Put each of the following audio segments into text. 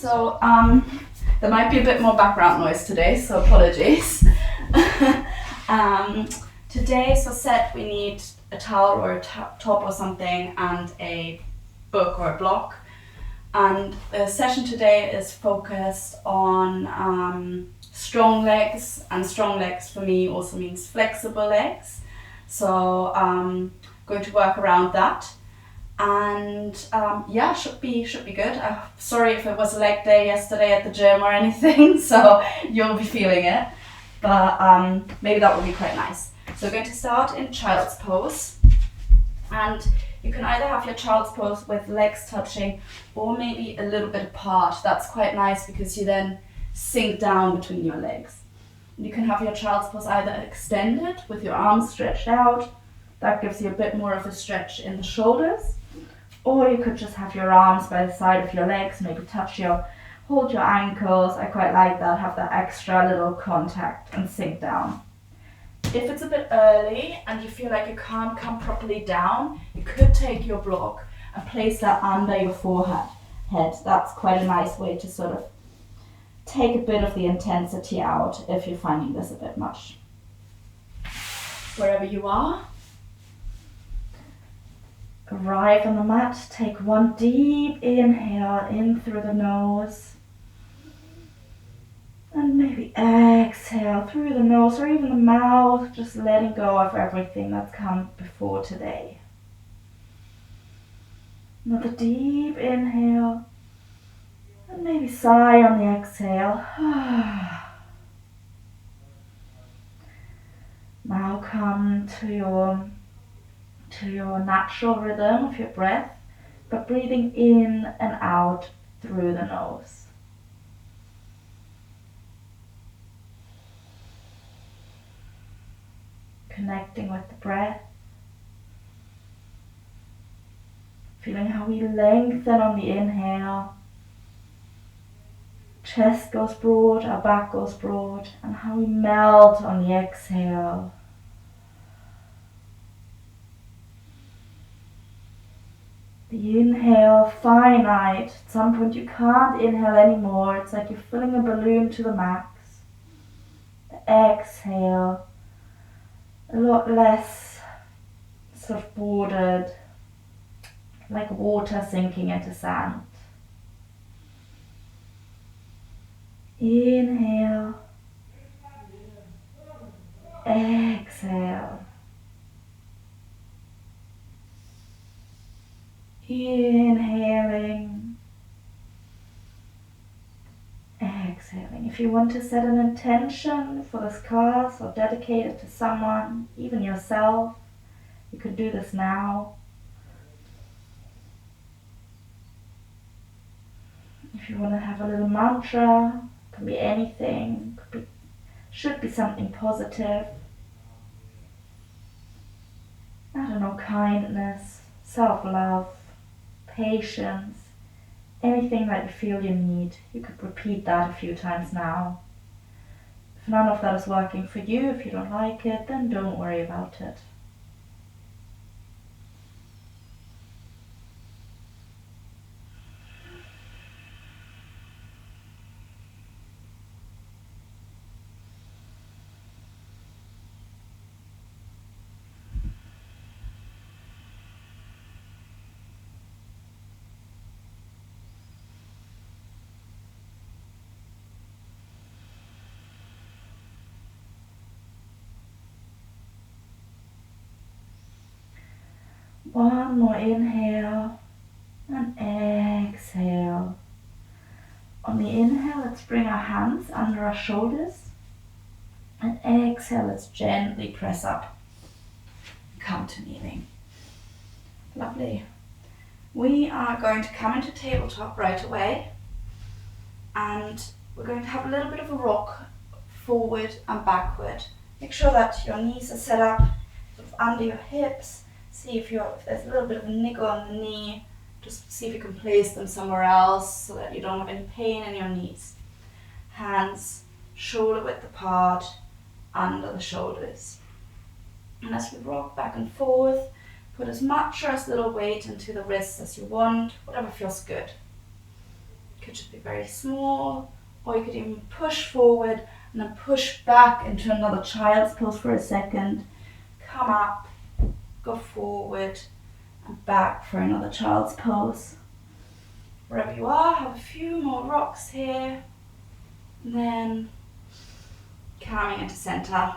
So there might be a bit more background noise today, so apologies. Today, as I said, we need a towel or a top or something and a book or a block. And the session today is focused on strong legs, and strong legs for me also means flexible legs. So going to work around that. And yeah, should be good. Sorry if it was a leg day yesterday at the gym or anything, so you'll be feeling it. But maybe that would be quite nice. So we're going to start in child's pose. And you can either have your child's pose with legs touching or maybe a little bit apart. That's quite nice because you then sink down between your legs. And you can have your child's pose either extended with your arms stretched out. That gives you a bit more of a stretch in the shoulders. Or you could just have your arms by the side of your legs, maybe hold your ankles. I quite like that, have that extra little contact and sink down. If it's a bit early and you feel like you can't come properly down, you could take your block and place that under your forehead. That's quite a nice way to sort of take a bit of the intensity out if you're finding this a bit much. Wherever you are, arrive on the mat, take one deep inhale in through the nose. And maybe exhale through the nose or even the mouth, just letting go of everything that's come before today. Another deep inhale. And maybe sigh on the exhale. Now come to your natural rhythm of your breath, but breathing in and out through the nose. Connecting with the breath. Feeling how we lengthen on the inhale. Chest goes broad, our back goes broad, and how we melt on the exhale. The inhale, finite. At some point you can't inhale anymore. It's like you're filling a balloon to the max. The exhale, a lot less sort of bordered, like water sinking into sand. Inhale, exhale. Inhaling, exhaling. If you want to set an intention for this class or dedicate it to someone, even yourself, you could do this now. If you want to have a little mantra, it can be anything, should be something positive. I don't know, kindness, self-love, patience, anything that you feel you need. You could repeat that a few times now. If none of that is working for you, if you don't like it, then don't worry about it. One more inhale and exhale. On the inhale, let's bring our hands under our shoulders. And exhale, let's gently press up. Come to kneeling. Lovely. We are going to come into tabletop right away. And we're going to have a little bit of a rock forward and backward. Make sure that your knees are set up sort of under your hips. See if there's a little bit of a niggle on the knee. Just see if you can place them somewhere else so that you don't have any pain in your knees. Hands shoulder width apart, under the shoulders. And as we rock back and forth, put as much or as little weight into the wrists as you want, whatever feels good. Could just be very small, or you could even push forward and then push back into another child's pose for a second. Come up, go forward and back for another child's pose. Wherever you are, have a few more rocks here. And then coming into center.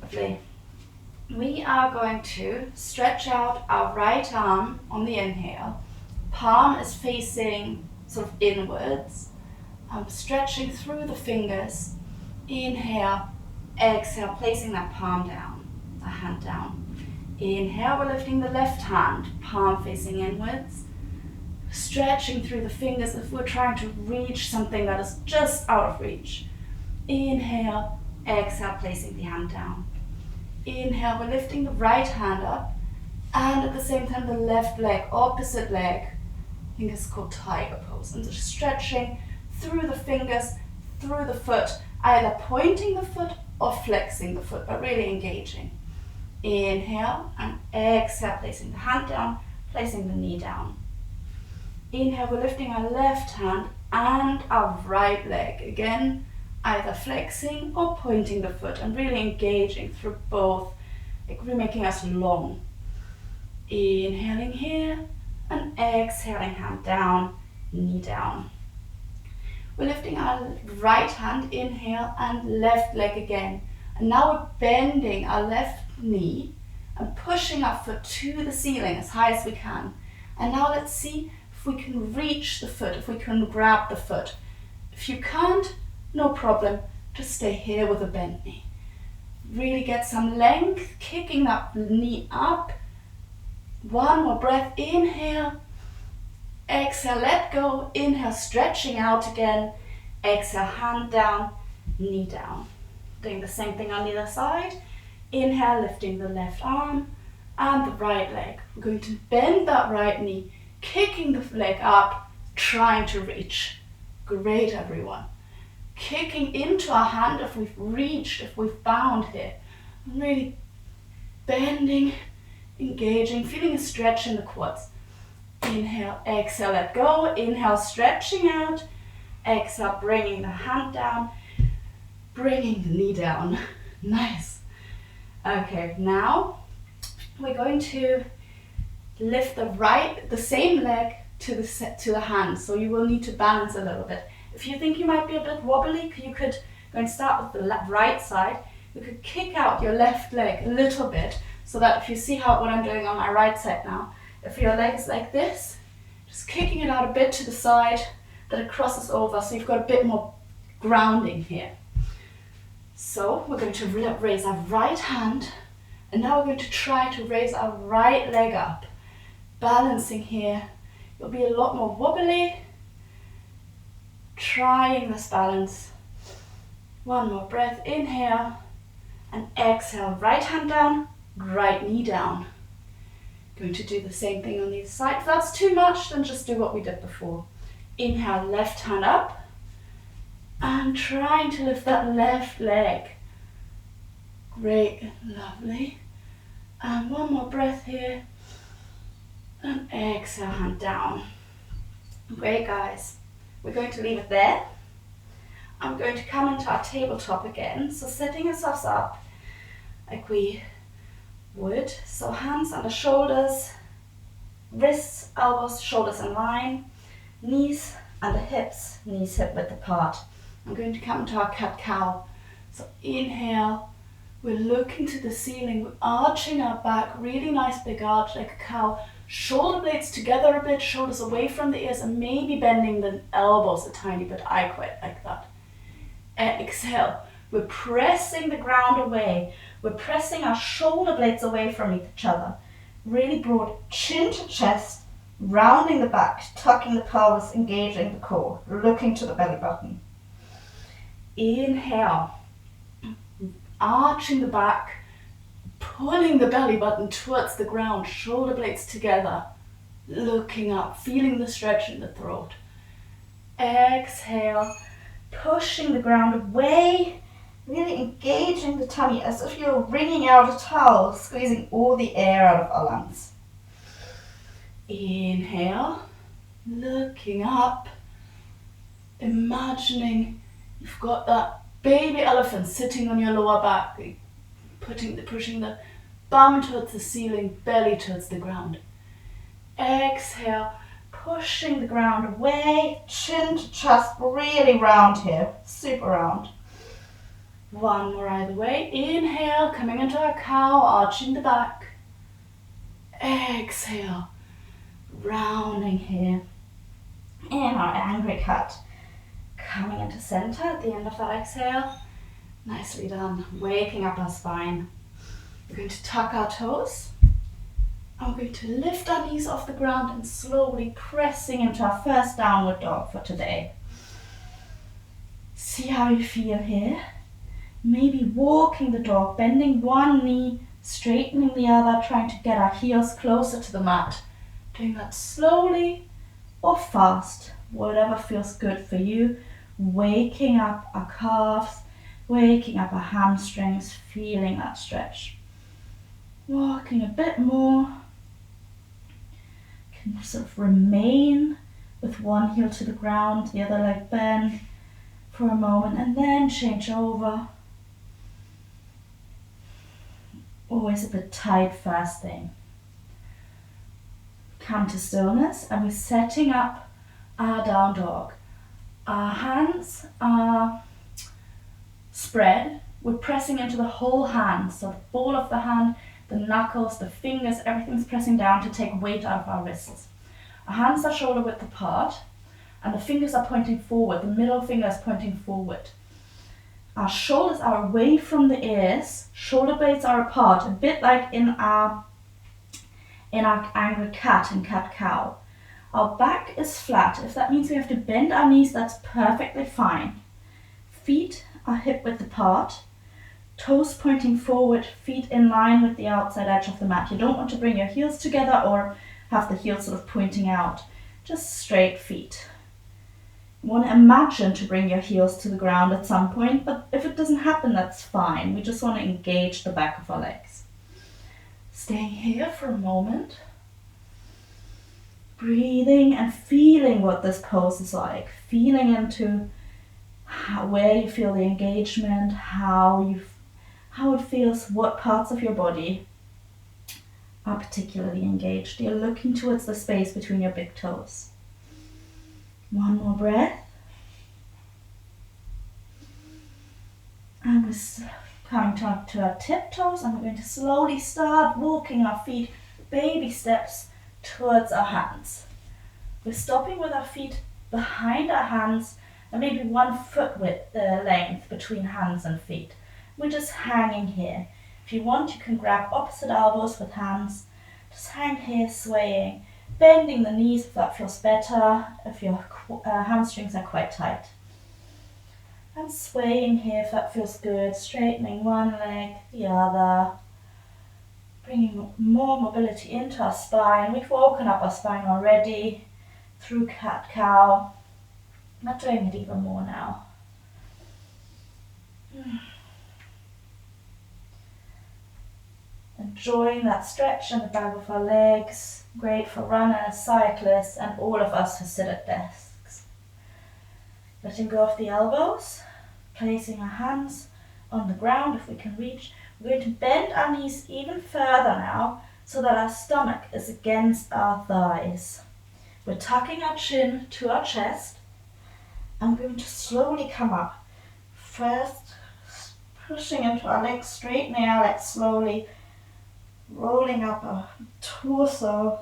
Lovely. We are going to stretch out our right arm on the inhale. Palm is facing sort of inwards. I'm stretching through the fingers. Inhale, exhale, placing that palm down, the hand down. Inhale, we're lifting the left hand, palm facing inwards. Stretching through the fingers if we're trying to reach something that is just out of reach. Inhale, exhale, placing the hand down. Inhale, we're lifting the right hand up, and at the same time the left leg, opposite leg. I think it's called tiger pose. And just stretching through the fingers, through the foot, either pointing the foot or flexing the foot, but really engaging. Inhale and exhale, placing the hand down, placing the knee down. Inhale, we're lifting our left hand and our right leg. Again, either flexing or pointing the foot and really engaging through both, like really making us long. Inhaling here and exhaling, hand down, knee down. We're lifting our right hand, inhale, and left leg again. And now we're bending our left knee and pushing our foot to the ceiling as high as we can. And now let's see if we can reach the foot, if we can grab the foot. If you can't, no problem, just stay here with a bent knee. Really get some length, kicking that knee up. One more breath, inhale, exhale, let go, inhale, stretching out again, exhale, hand down, knee down. Doing the same thing on the other side. Inhale, lifting the left arm and the right leg. We're going to bend that right knee, kicking the leg up, trying to reach. Great, everyone. Kicking into our hand if we've reached, if we've bound here. And really bending, engaging, feeling a stretch in the quads. Inhale, exhale, let go. Inhale, stretching out. Exhale, bringing the hand down, bringing the knee down. Nice. Okay, now we're going to lift the same leg to the hand. So you will need to balance a little bit. If you think you might be a bit wobbly, you could go and start with the right side. You could kick out your left leg a little bit, so that if you see what I'm doing on my right side now, if your leg's like this, just kicking it out a bit to the side, that it crosses over, so you've got a bit more grounding here. So we're going to raise our right hand, and now we're going to try to raise our right leg up. Balancing here, you'll be a lot more wobbly. Trying this balance. One more breath, inhale, and exhale, right hand down, right knee down. Going to do the same thing on the other side. If that's too much, then just do what we did before. Inhale, left hand up, and trying to lift that left leg. Great, lovely. And one more breath here, and exhale, hand down. Great, guys. We're going to leave it there. I'm going to come into our tabletop again. So setting ourselves up like we would. So hands on the shoulders, wrists, elbows, shoulders in line, knees and the hips, knees hip width apart. I'm going to come into our cat-cow. So inhale, we're looking to the ceiling, we're arching our back, really nice big arch like a cow. Shoulder blades together a bit, shoulders away from the ears, and maybe bending the elbows a tiny bit. I quite like that. Exhale, we're pressing the ground away. We're pressing our shoulder blades away from each other. Really broad, chin to chest, rounding the back, tucking the pelvis, engaging the core, looking to the belly button. Inhale, arching the back, pulling the belly button towards the ground, shoulder blades together, looking up, feeling the stretch in the throat. Exhale, pushing the ground away, really engaging the tummy as if you're wringing out a towel, squeezing all the air out of our lungs. Inhale, Looking up, imagining you've got that baby elephant sitting on your lower back, pushing the bum towards the ceiling, belly towards the ground. Exhale, pushing the ground away, chin to chest, really round here, super round. One more either way. Inhale, coming into a cow, arching the back. Exhale, rounding here. In our angry cat, coming into center at the end of that exhale. Nicely done. Waking up our spine. We're going to tuck our toes. And we're going to lift our knees off the ground and slowly pressing into our first downward dog for today. See how you feel here. Maybe walking the dog, bending one knee, straightening the other, trying to get our heels closer to the mat. Doing that slowly or fast, whatever feels good for you. Waking up our calves, waking up our hamstrings, feeling that stretch. Walking a bit more. Can sort of remain with one heel to the ground, the other leg bent for a moment, and then change over. Always a bit tight first thing. Come to stillness, and we're setting up our down dog. Our hands are spread. We're pressing into the whole hand, so the ball of the hand, the knuckles, the fingers, everything's pressing down to take weight out of our wrists. Our hands are shoulder width apart, and the fingers are pointing forward. The middle finger is pointing forward. Our shoulders are away from the ears. Shoulder blades are apart, a bit like in our angry cat and cat-cow. Our back is flat. If that means we have to bend our knees, that's perfectly fine. Feet are hip width apart. Toes pointing forward, feet in line with the outside edge of the mat. You don't want to bring your heels together or have the heels sort of pointing out. Just straight feet. You want to imagine to bring your heels to the ground at some point, but if it doesn't happen, that's fine. We just want to engage the back of our legs. Staying here for a moment. Breathing and feeling what this pose is like. Feeling into where you feel the engagement, how it feels, what parts of your body are particularly engaged. You're looking towards the space between your big toes. One more breath. And we're coming to our tiptoes, and we're going to slowly start walking our feet, baby steps, towards our hands. We're stopping with our feet behind our hands and maybe 1 foot width length between hands and feet. We're just hanging here. If you want, you can grab opposite elbows with hands. Just hang here, swaying, bending the knees if that feels better, if your hamstrings are quite tight. And swaying here if that feels good, straightening one leg, the other, bringing more mobility into our spine. We've woken up our spine already through cat-cow. Not doing it even more now. Enjoying that stretch in the back of our legs. Great for runners, cyclists, and all of us who sit at desks. Letting go of the elbows, placing our hands on the ground if we can reach. We're going to bend our knees even further now so that our stomach is against our thighs. We're tucking our chin to our chest, and we're going to slowly come up. First, pushing into our legs, straightening our legs slowly, rolling up our torso.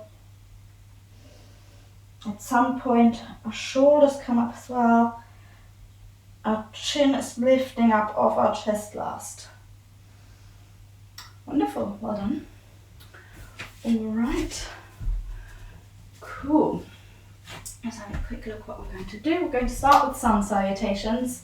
At some point, our shoulders come up as well. Our chin is lifting up off our chest last. Wonderful, well done. All right, cool. Let's have a quick look what we're going to do. We're going to start with sun salutations.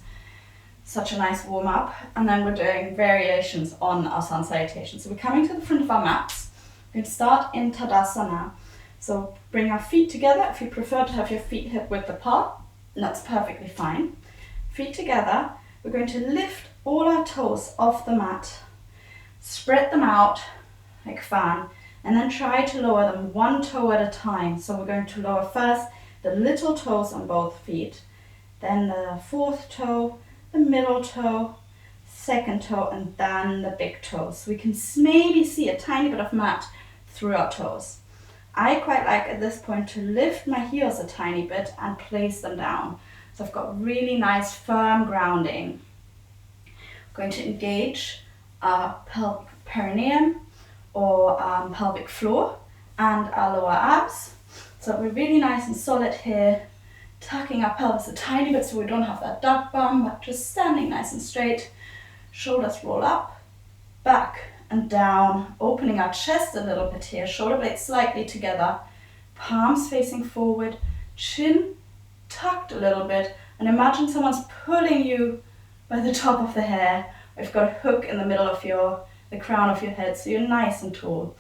Such a nice warm up, and then we're doing variations on our sun salutations. So we're coming to the front of our mats. We're going to start in Tadasana. So bring our feet together. If you prefer to have your feet hip width apart, that's perfectly fine. Feet together. We're going to lift all our toes off the mat, spread them out like fan, and then try to lower them 1 toe at a time. So we're going to lower first the little toes on both feet, then the fourth toe, the middle toe, second toe, and then the big toes. So we can maybe see a tiny bit of mat through our toes. I quite like at this point to lift my heels a tiny bit and place them down. So I've got really nice firm grounding. I'm going to engage our perineum or pelvic floor and our lower abs. So we're really nice and solid here, tucking our pelvis a tiny bit so we don't have that duck bum, but just standing nice and straight. Shoulders roll up, back and down, opening our chest a little bit here, shoulder blades slightly together, palms facing forward, chin tucked a little bit, and imagine someone's pulling you by the top of the hair. We've got a hook in the middle of the crown of your head, so you're nice and tall,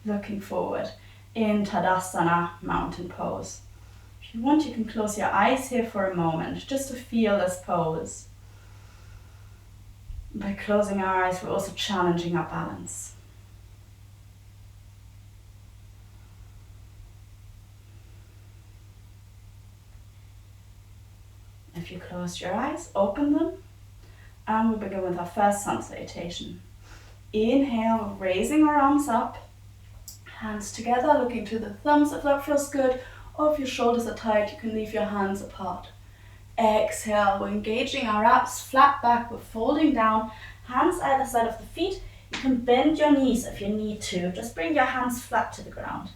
looking forward in Tadasana, mountain pose. If you want, you can close your eyes here for a moment, just to feel this pose. By closing our eyes, we're also challenging our balance. If you closed your eyes, open them, and we'll begin with our first sun salutation. Inhale, raising our arms up, hands together, looking to the thumbs if that feels good, or if your shoulders are tight, you can leave your hands apart. Exhale, we're engaging our abs, flat back, we're folding down, hands either side of the feet. You can bend your knees if you need to, just bring your hands flat to the ground.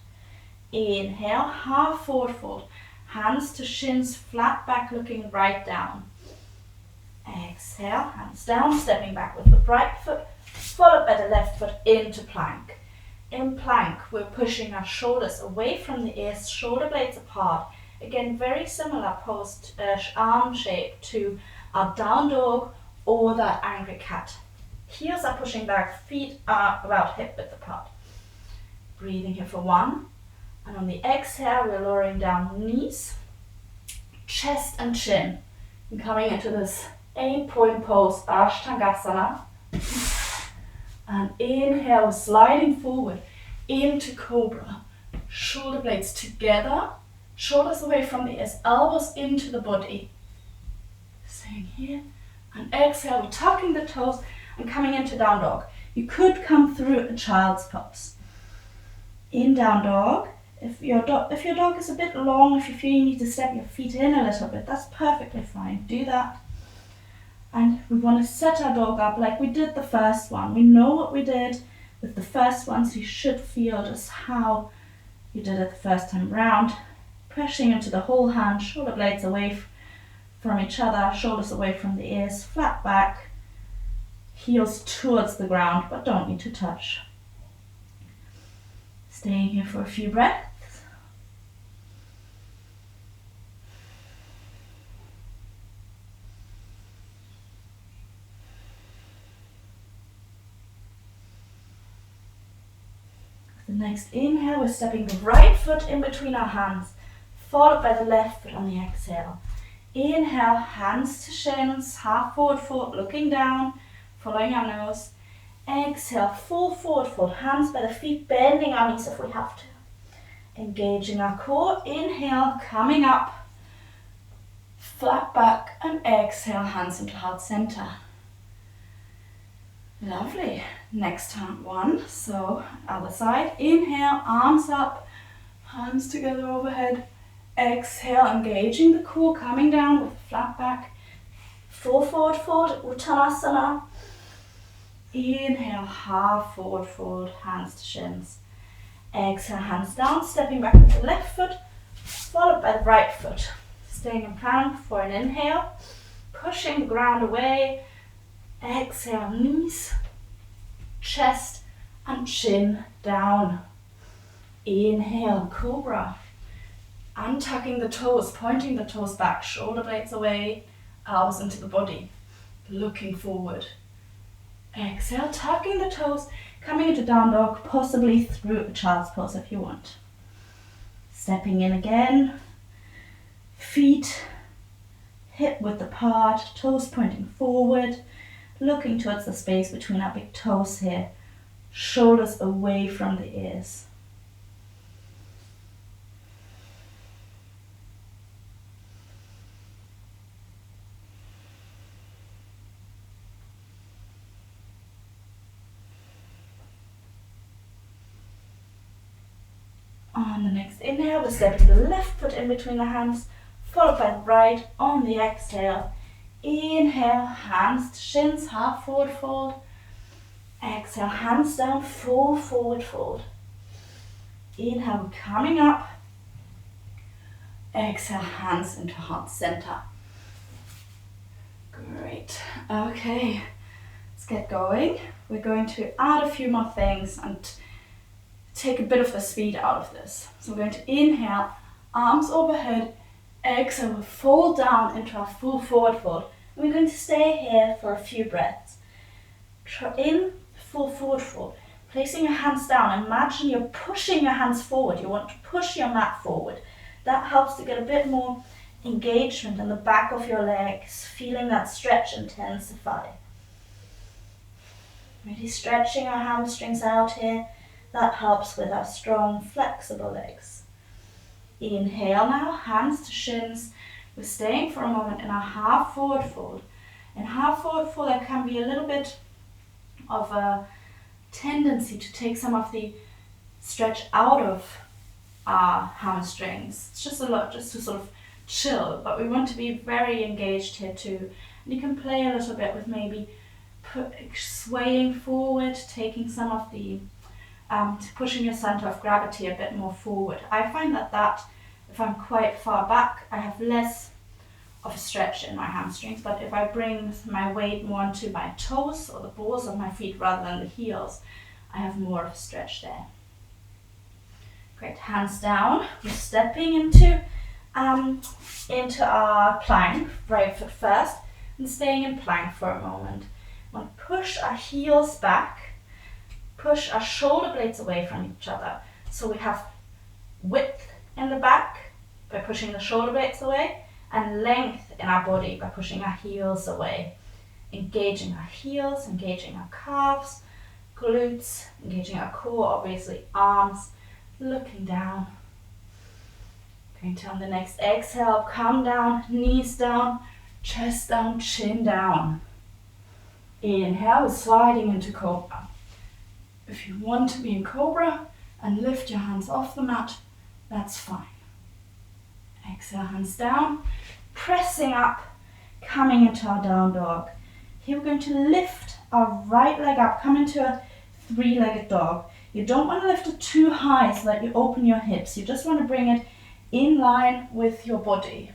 Inhale, half forward fold, hands to shins, flat back, looking right down. Exhale, hands down, stepping back with the right foot, followed by the left foot into plank. In plank, we're pushing our shoulders away from the ears, shoulder blades apart. Again, very similar pose, arm shape to our down dog or that angry cat. Heels are pushing back, feet are about hip width apart. Breathing here for 1. And on the exhale, we're lowering down knees, chest and chin. And coming into this 8-point pose, Ashtangasana. And inhale, sliding forward into Cobra. Shoulder blades together. Shoulders away from the ears, elbows into the body. Staying here. And exhale, we're tucking the toes and coming into down dog. You could come through a child's pose. In down dog, if your dog is a bit long, if you feel you need to step your feet in a little bit, that's perfectly fine. Do that. And we want to set our dog up like we did the first one. We know what we did with the first one, so you should feel just how you did it the first time round. Pressing into the whole hand, shoulder blades away from each other, shoulders away from the ears, flat back, heels towards the ground, but don't need to touch. Staying here for a few breaths. With the next inhale, we're stepping the right foot in between our hands, followed by the left foot on the exhale. Inhale, hands to shins, half forward fold, looking down, following our nose. Exhale, full forward fold, hands by the feet, bending our knees if we have to. Engaging our core, inhale, coming up, flat back, and exhale, hands into heart center. Lovely. Next time, 1, so other side. Inhale, arms up, hands together overhead. Exhale, engaging the core, coming down with flat back. Full forward fold, Uttanasana. Inhale, half forward fold, hands to shins. Exhale, hands down, stepping back with the left foot, followed by the right foot. Staying in plank for an inhale, pushing the ground away. Exhale, knees, chest and chin down. Inhale, Cobra. Untucking the toes, pointing the toes back, shoulder blades away, elbows into the body, looking forward. Exhale, tucking the toes, coming into down dog, possibly through a child's pose if you want. Stepping in again, feet hip width apart, toes pointing forward, looking towards the space between our big toes here, shoulders away from the ears. On the next inhale, we're stepping the left foot in between the hands, followed by the right. On the exhale, inhale, hands to shins, half forward fold. Exhale, hands down, full forward fold. Inhale, we're coming up. Exhale, hands into heart center. Great. Okay, let's get going. We're going to add a few more things and take a bit of the speed out of this. So we're going to inhale, arms overhead. Exhale, we'll fold down into our full forward fold. And we're going to stay here for a few breaths. In full forward fold, placing your hands down. Imagine you're pushing your hands forward. You want to push your mat forward. That helps to get a bit more engagement in the back of your legs, feeling that stretch intensify. Really stretching our hamstrings out here. That helps with our strong, flexible legs. Inhale now, hands to shins. We're staying for a moment in our half forward fold. In half forward fold, there can be a little bit of a tendency to take some of the stretch out of our hamstrings. It's just a lot, just to sort of chill, but we want to be very engaged here too. And you can play a little bit with maybe swaying forward, taking some of the, pushing your center of gravity a bit more forward. I find that if I'm quite far back, I have less of a stretch in my hamstrings, but if I bring my weight more onto my toes or the balls of my feet rather than the heels, I have more of a stretch there. Great, hands down. We're stepping into our plank, right foot first, and staying in plank for a moment. We'll push our heels back, push our shoulder blades away from each other. So we have width in the back by pushing the shoulder blades away, and length in our body by pushing our heels away. Engaging our heels, engaging our calves, glutes, engaging our core, obviously arms, looking down. Going to on the next exhale, come down, knees down, chest down, chin down. Inhale, sliding into Cobra. If you want to be in Cobra and lift your hands off the mat, that's fine. Exhale, hands down, pressing up, coming into our down dog. Here we're going to lift our right leg up, come into a three-legged dog. You don't want to lift it too high so that you open your hips. You just want to bring it in line with your body.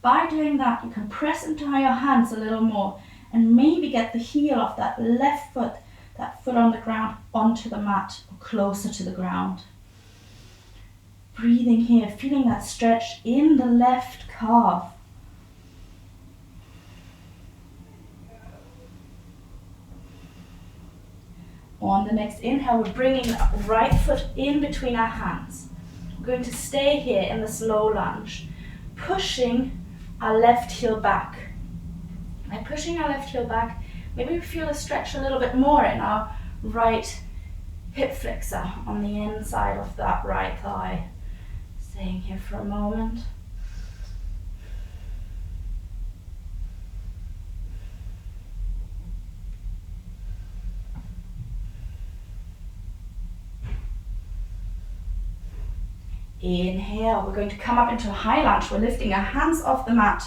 By doing that, you can press into your hands a little more and maybe get the heel of that left foot, that foot on the ground, onto the mat or closer to the ground. Breathing here, feeling that stretch in the left calf. On the next inhale, we're bringing the right foot in between our hands. We're going to stay here in this low lunge, pushing our left heel back. By pushing our left heel back, maybe we feel a stretch a little bit more in our right hip flexor on the inside of that right thigh. Staying here for a moment. Inhale, we're going to come up into a high lunge. We're lifting our hands off the mat,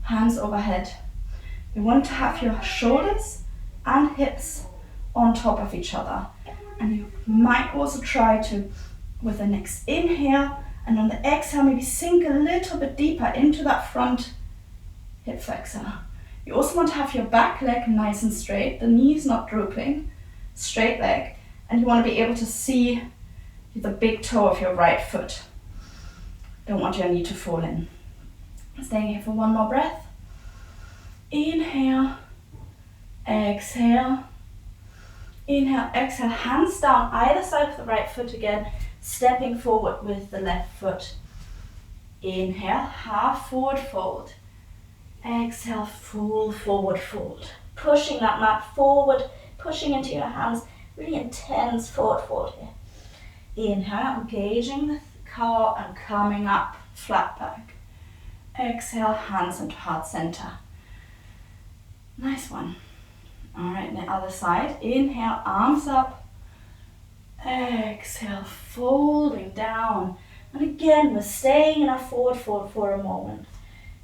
hands overhead. We want to have your shoulders and hips on top of each other. And you might also try to, with the next inhale, and on the exhale, maybe sink a little bit deeper into that front hip flexor. You also want to have your back leg nice and straight, the knees not drooping, straight leg, and you want to be able to see the big toe of your right foot. Don't want your knee to fall in. Staying here for one more breath. Inhale, exhale. Inhale, exhale, hands down either side of the right foot again, stepping forward with the left foot. Inhale, half forward fold. Exhale, full forward fold. Pushing that mat forward, pushing into your hands, really intense forward fold here. Inhale, engaging the core and coming up, flat back. Exhale, hands into heart center. Nice one. All right, the other side. Inhale, arms up. Exhale, folding down. And again, we're staying in our forward fold for a moment.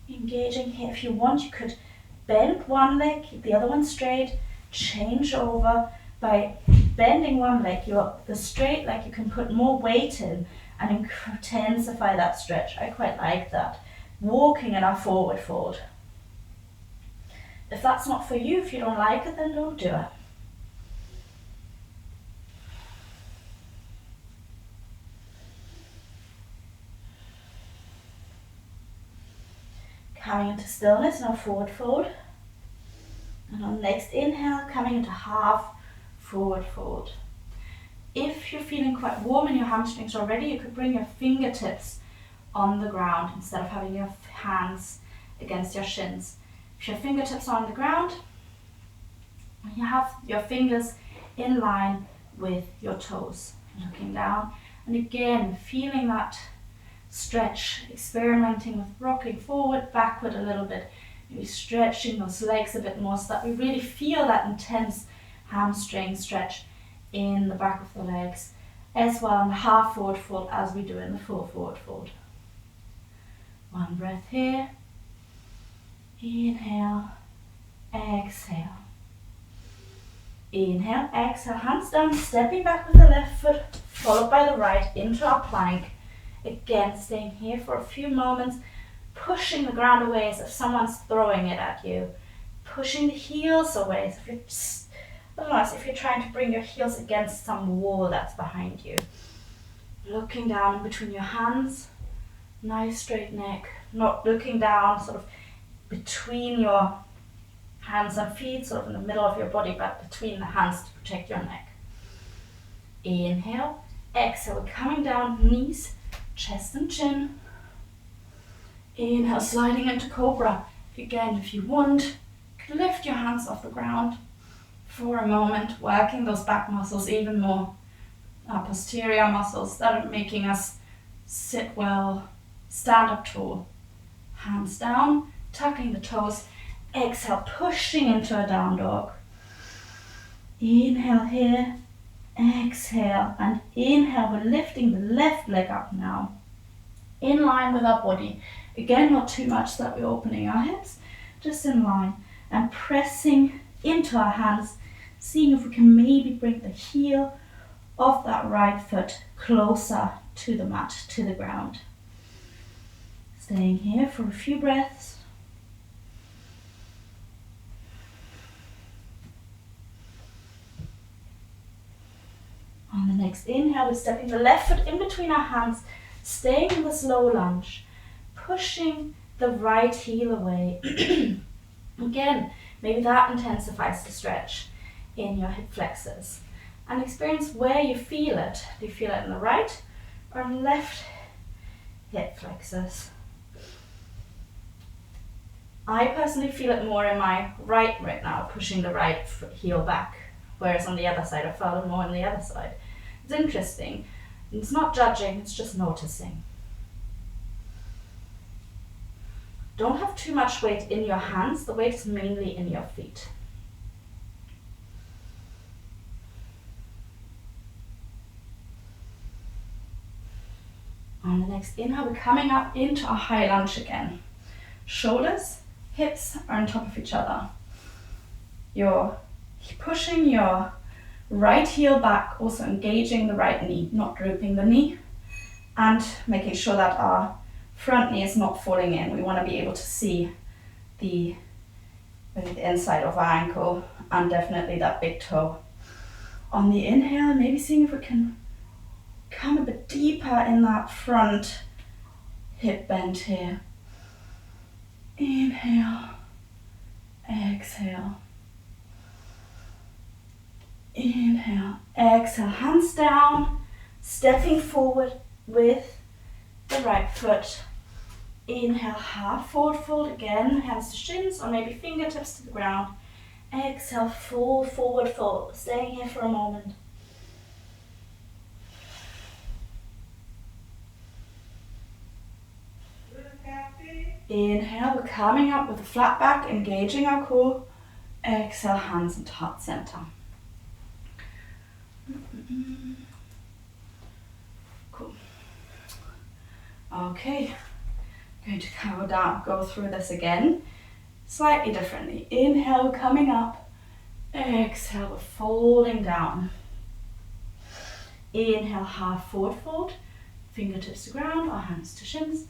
Engaging here. If you want, you could bend one leg, keep the other one straight, change over. By bending one leg, the straight leg, you can put more weight in and intensify that stretch. I quite like that. Walking in our forward fold. If that's not for you, if you don't like it, then don't do it. Coming into stillness in our forward fold. And on the next inhale, coming into half forward fold. If you're feeling quite warm in your hamstrings already, you could bring your fingertips on the ground instead of having your hands against your shins. If your fingertips are on the ground, you have your fingers in line with your toes, looking down. And again, feeling that stretch, experimenting with rocking forward, backward a little bit, maybe stretching those legs a bit more so that we really feel that intense hamstring stretch in the back of the legs, as well in the half forward fold as we do in the full forward fold. One breath here. Inhale, exhale. Inhale, exhale, hands down, stepping back with the left foot, followed by the right into our plank. Again, staying here for a few moments, pushing the ground away as if someone's throwing it at you. Pushing the heels away as if you're just, as if you're trying to bring your heels against some wall that's behind you. Looking down in between your hands, nice straight neck, not looking down sort of between your hands and feet, sort of in the middle of your body, but between the hands to protect your neck. Inhale, exhale, we're coming down, knees, chest and chin. Inhale, sliding into Cobra. Again, if you want, you can lift your hands off the ground for a moment, working those back muscles even more. Our posterior muscles that are making us sit well, stand up tall. Hands down, tucking the toes. Exhale, pushing into a down dog. Inhale here, exhale, and inhale, we're lifting the left leg up now, in line with our body. Again, not too much so that we're opening our hips, just in line, and pressing into our hands, seeing if we can maybe bring the heel of that right foot closer to the mat, to the ground. Staying here for a few breaths. On the next inhale, we're stepping the left foot in between our hands, staying in this low lunge, pushing the right heel away. Again, maybe that intensifies the stretch in your hip flexors. And experience where you feel it. Do you feel it in the right or in the left hip flexors? I personally feel it more in my right now, pushing the right heel back, whereas on the other side I felt it more on the other side. It's interesting. It's not judging, it's just noticing. Don't have too much weight in your hands, the weight is mainly in your feet. On the next inhale, we're coming up into a high lunge again. Shoulders, hips are on top of each other. You're pushing your right heel back, also engaging the right knee, not drooping the knee, and making sure that our front knee is not falling in. We want to be able to see the inside of our ankle and definitely that big toe. On the inhale, maybe seeing if we can come a bit deeper in that front hip bend here. Inhale, exhale. Inhale, exhale, hands down, stepping forward with the right foot. Inhale, half forward fold again, hands to shins or maybe fingertips to the ground. Exhale, full forward fold, staying here for a moment. Inhale, we're coming up with a flat back, engaging our core. Exhale, hands into heart center. Okay, going to go through this again, slightly differently. Inhale, coming up. Exhale, folding down. Inhale, half forward fold, fingertips to ground or hands to shins.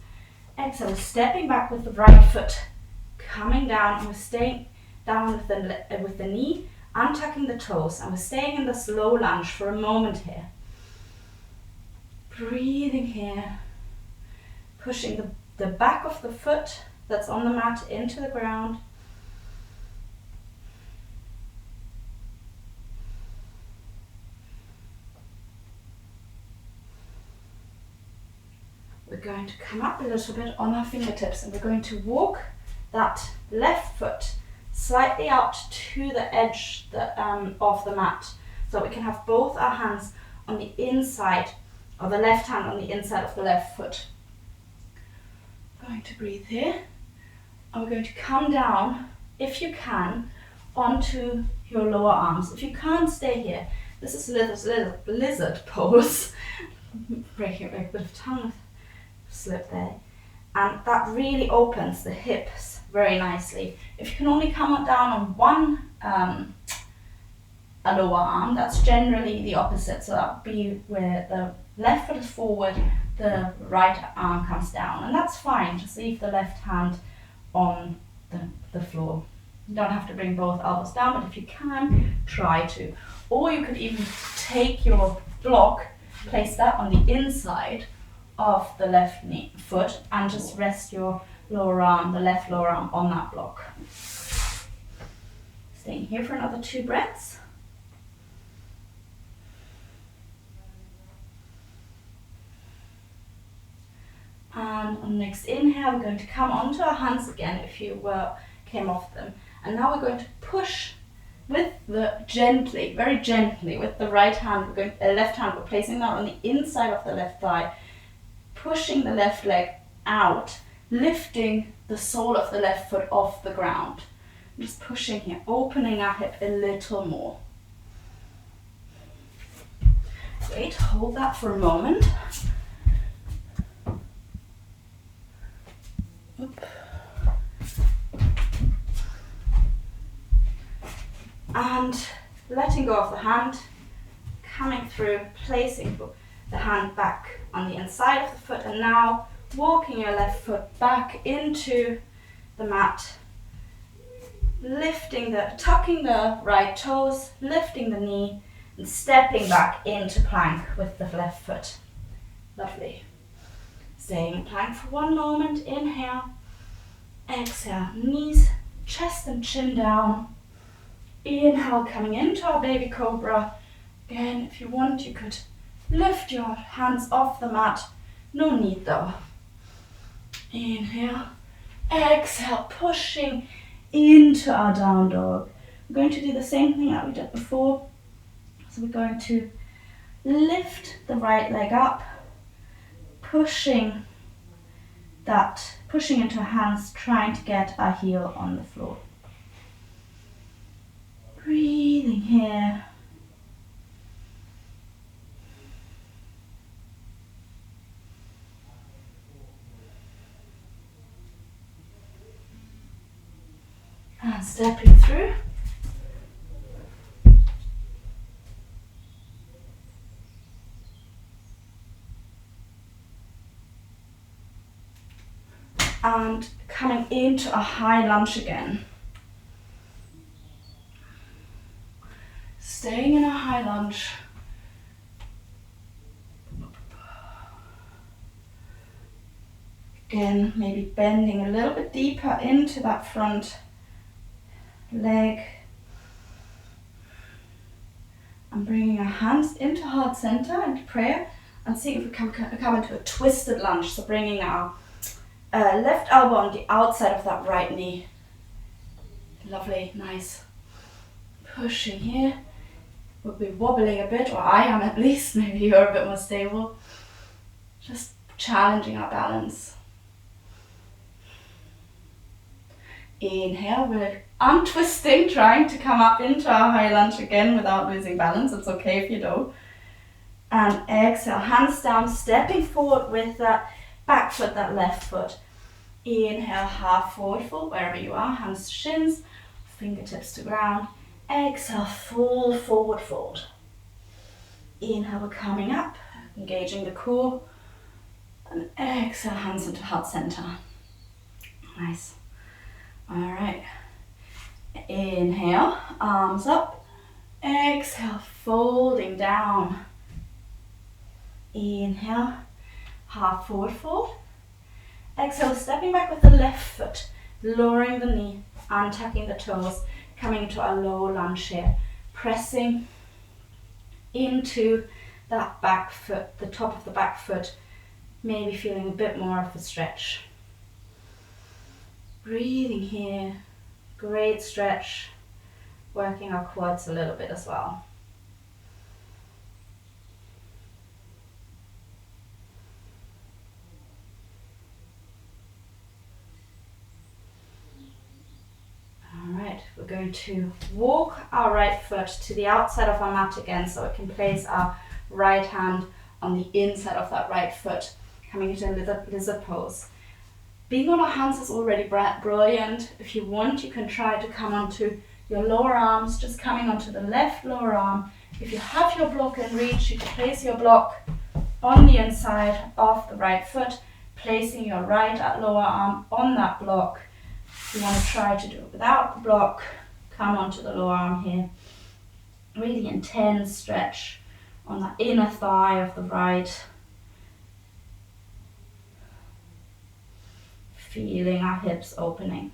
Exhale, stepping back with the right foot, coming down, and we're staying down with the knee, untucking the toes, and we're staying in this low lunge for a moment here. Breathing here, pushing the back of the foot that's on the mat into the ground. We're going to come up a little bit on our fingertips, and we're going to walk that left foot slightly out to the edge of the mat, so we can have both our hands on the inside, or the left hand on the inside of the left foot. We're going to breathe here, and we're going to come down, if you can, onto your lower arms. If you can't stay here, this is lizard pose. Breaking a bit of tongue slip there, and that really opens the hips very nicely. If you can only come down on one a lower arm, that's generally the opposite, so that would be where the left foot is forward, the right arm comes down, and that's fine. Just leave the left hand on the floor. You don't have to bring both elbows down, but if you can, try to. Or you could even take your block, place that on the inside of the left foot, and just rest your lower arm, the left lower arm, on that block. Staying here for another 2 breaths. And on the next inhale, we're going to come onto our hands again if you came off them. And now we're going to push with very gently, with the right hand, left hand, we're placing that on the inside of the left thigh, pushing the left leg out, lifting the sole of the left foot off the ground. Just pushing here, opening our hip a little more. Great, hold that for a moment. Oop. And letting go of the hand, coming through, placing the hand back on the inside of the foot, and now walking your left foot back into the mat, tucking the right toes, lifting the knee, and stepping back into plank with the left foot. Lovely. Staying in plank for one moment. Inhale, exhale, knees, chest and chin down. Inhale, coming into our baby cobra. Again, if you want, you could lift your hands off the mat. No need though. Inhale, exhale, pushing into our down dog. We're going to do the same thing that we did before. So we're going to lift the right leg up, pushing into our hands, trying to get our heel on the floor. Breathing here. And stepping through. And coming into a high lunge again. Staying in a high lunge. Again, maybe bending a little bit deeper into that front leg. And bringing our hands into heart center, into prayer, and seeing if we can come into a twisted lunge. So bringing our left elbow on the outside of that right knee. Lovely, nice. Pushing here. We'll be wobbling a bit, or I am at least. Maybe you're a bit more stable. Just challenging our balance. Inhale, we're untwisting, trying to come up into our high lunge again without losing balance. It's okay if you don't. And exhale, hands down, stepping forward with that back foot that left foot. Inhale, half forward fold, wherever you are, hands to shins, fingertips to ground. Exhale, full forward fold. Inhale, we're coming up, engaging the core. And exhale, hands into heart center. Nice. All right. Inhale, arms up. Exhale, folding down. Inhale, half forward fold. Exhale, stepping back with the left foot, lowering the knee, untucking the toes, coming into our low lunge here, pressing into that back foot, the top of the back foot, maybe feeling a bit more of a stretch. Breathing here, great stretch, working our quads a little bit as well. Alright, we're going to walk our right foot to the outside of our mat again so it can place our right hand on the inside of that right foot, coming into a lizard pose. Being on our hands is already brilliant. If you want, you can try to come onto your lower arms, just coming onto the left lower arm. If you have your block in reach, you can place your block on the inside of the right foot, placing your right lower arm on that block. If you want to try to do it without the block, come onto the lower arm here. Really intense stretch on the inner thigh of the right. Feeling our hips opening.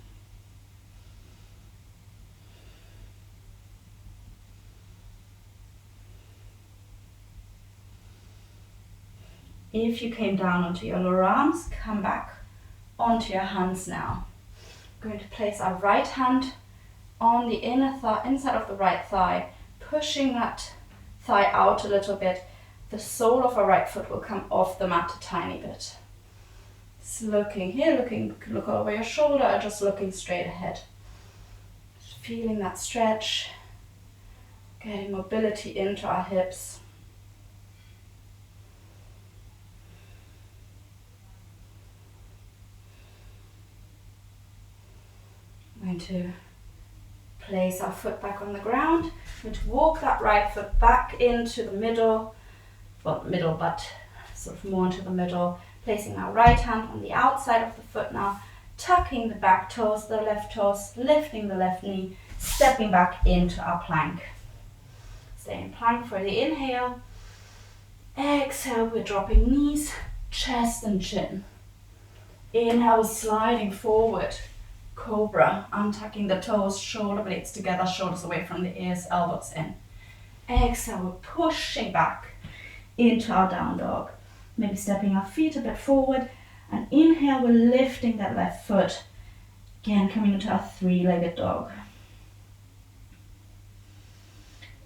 If you came down onto your lower arms, come back onto your hands now. We're going to place our right hand on the inner thigh, inside of the right thigh, pushing that thigh out a little bit. The sole of our right foot will come off the mat a tiny bit. Just looking here, look over your shoulder, or just looking straight ahead. Just feeling that stretch, getting mobility into our hips. I'm going to place our foot back on the ground. I'm going to walk that right foot back into the middle, well, middle, but sort of more into the middle. Placing our right hand on the outside of the foot now, tucking the back toes, the left toes, lifting the left knee, stepping back into our plank. Stay in plank for the inhale. Exhale, we're dropping knees, chest and chin. Inhale, sliding forward. Cobra, untucking the toes, shoulder blades together, shoulders away from the ears, elbows in. Exhale, we're pushing back into our down dog. Maybe stepping our feet a bit forward. And inhale, we're lifting that left foot. Again, coming into our three-legged dog.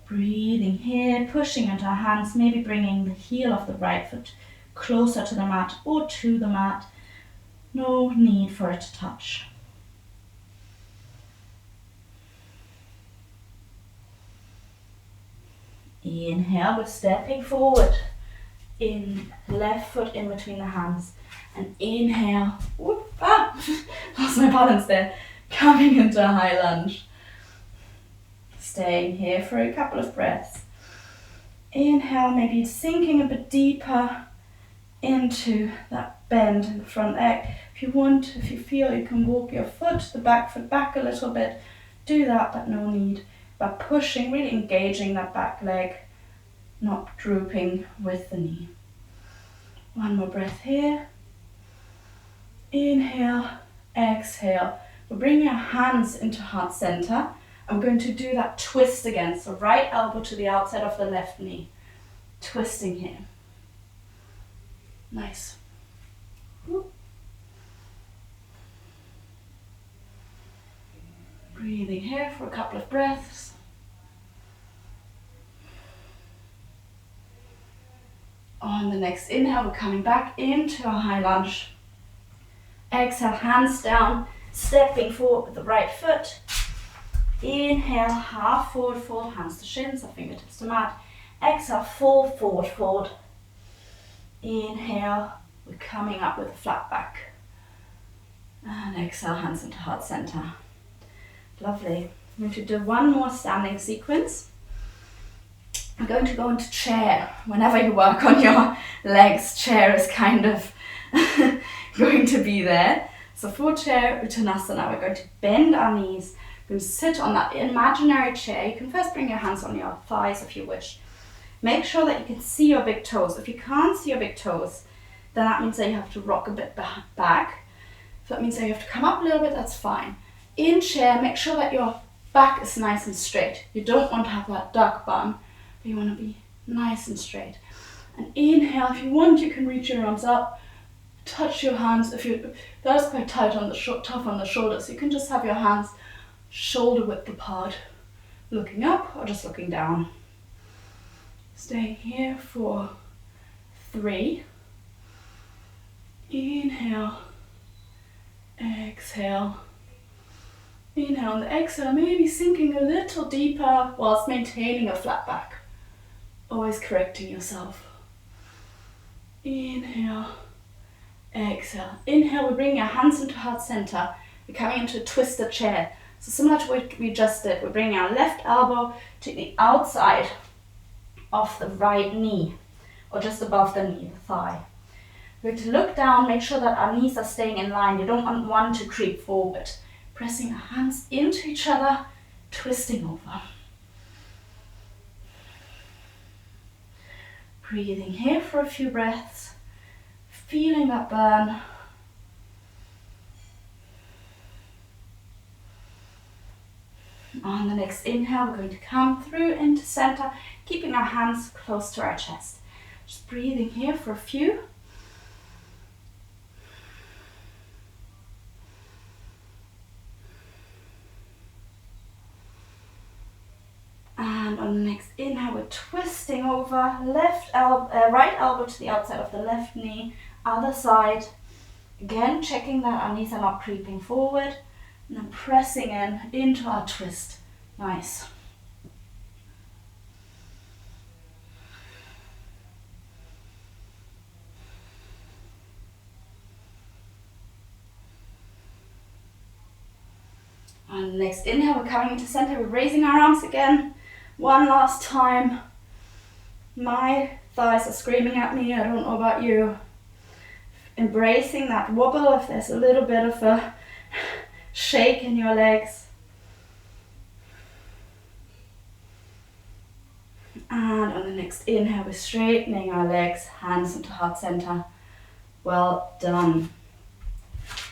Breathing here, pushing into our hands, maybe bringing the heel of the right foot closer to the mat or to the mat. No need for it to touch. Inhale, we're stepping forward. In left foot in between the hands. And inhale, whoop, lost my balance there. Coming into a high lunge. Staying here for a couple of breaths. Inhale, maybe sinking a bit deeper into that bend in the front leg. If you want, if you feel, you can walk your foot, the back foot back a little bit. Do that, but no need. By pushing, really engaging that back leg, not drooping with the knee. One more breath here. Inhale, exhale. We're bringing our hands into heart center. I'm going to do that twist again. So right elbow to the outside of the left knee. Twisting here. Nice. Breathing here for a couple of breaths. On the next inhale, we're coming back into our high lunge. Exhale, hands down, stepping forward with the right foot. Inhale, half forward fold, hands to shins, or fingertips to mat. Exhale, full forward fold. Inhale, We're coming up with a flat back. And exhale, hands into heart center. Lovely. I'm going to do one more standing sequence. I'm going to go into chair. Whenever you work on your legs, chair is kind of going to be there. So for chair, Uttanasana, we're going to bend our knees. We're going to sit on that imaginary chair. You can first bring your hands on your thighs if you wish. Make sure that you can see your big toes. If you can't see your big toes, then that means that you have to rock a bit back. So that means that you have to come up a little bit, that's fine. In chair, make sure that your back is nice and straight. You don't want to have that duck bum, but you want to be nice and straight. And inhale, if you want, you can reach your arms up, touch your hands. That is quite tight on the tough on the shoulders. You can just have your hands shoulder width apart, looking up or just looking down. Staying here for 3. Inhale, exhale. Inhale on the exhale, maybe sinking a little deeper whilst maintaining a flat back. Always correcting yourself. Inhale, exhale. Inhale, we bring your hands into heart center. We're coming into a twisted chair. So similar to what we just did, we're bringing our left elbow to the outside of the right knee, or just above the knee, the thigh. We're going to look down, make sure that our knees are staying in line. You don't want one to creep forward. Pressing our hands into each other, twisting over. Breathing here for a few breaths, feeling that burn. On the next inhale, we're going to come through into center, keeping our hands close to our chest. Just breathing here for a few. And on the next inhale, we're twisting over, right elbow to the outside of the left knee, other side. Again, checking that our knees are not creeping forward, and then pressing into our twist. Nice. On the next inhale, we're coming into center, we're raising our arms again. One last time. My thighs are screaming at me, I don't know about you. Embracing that wobble if there's a little bit of a shake in your legs. And on the next inhale, we're straightening our legs, hands into heart center. Well done.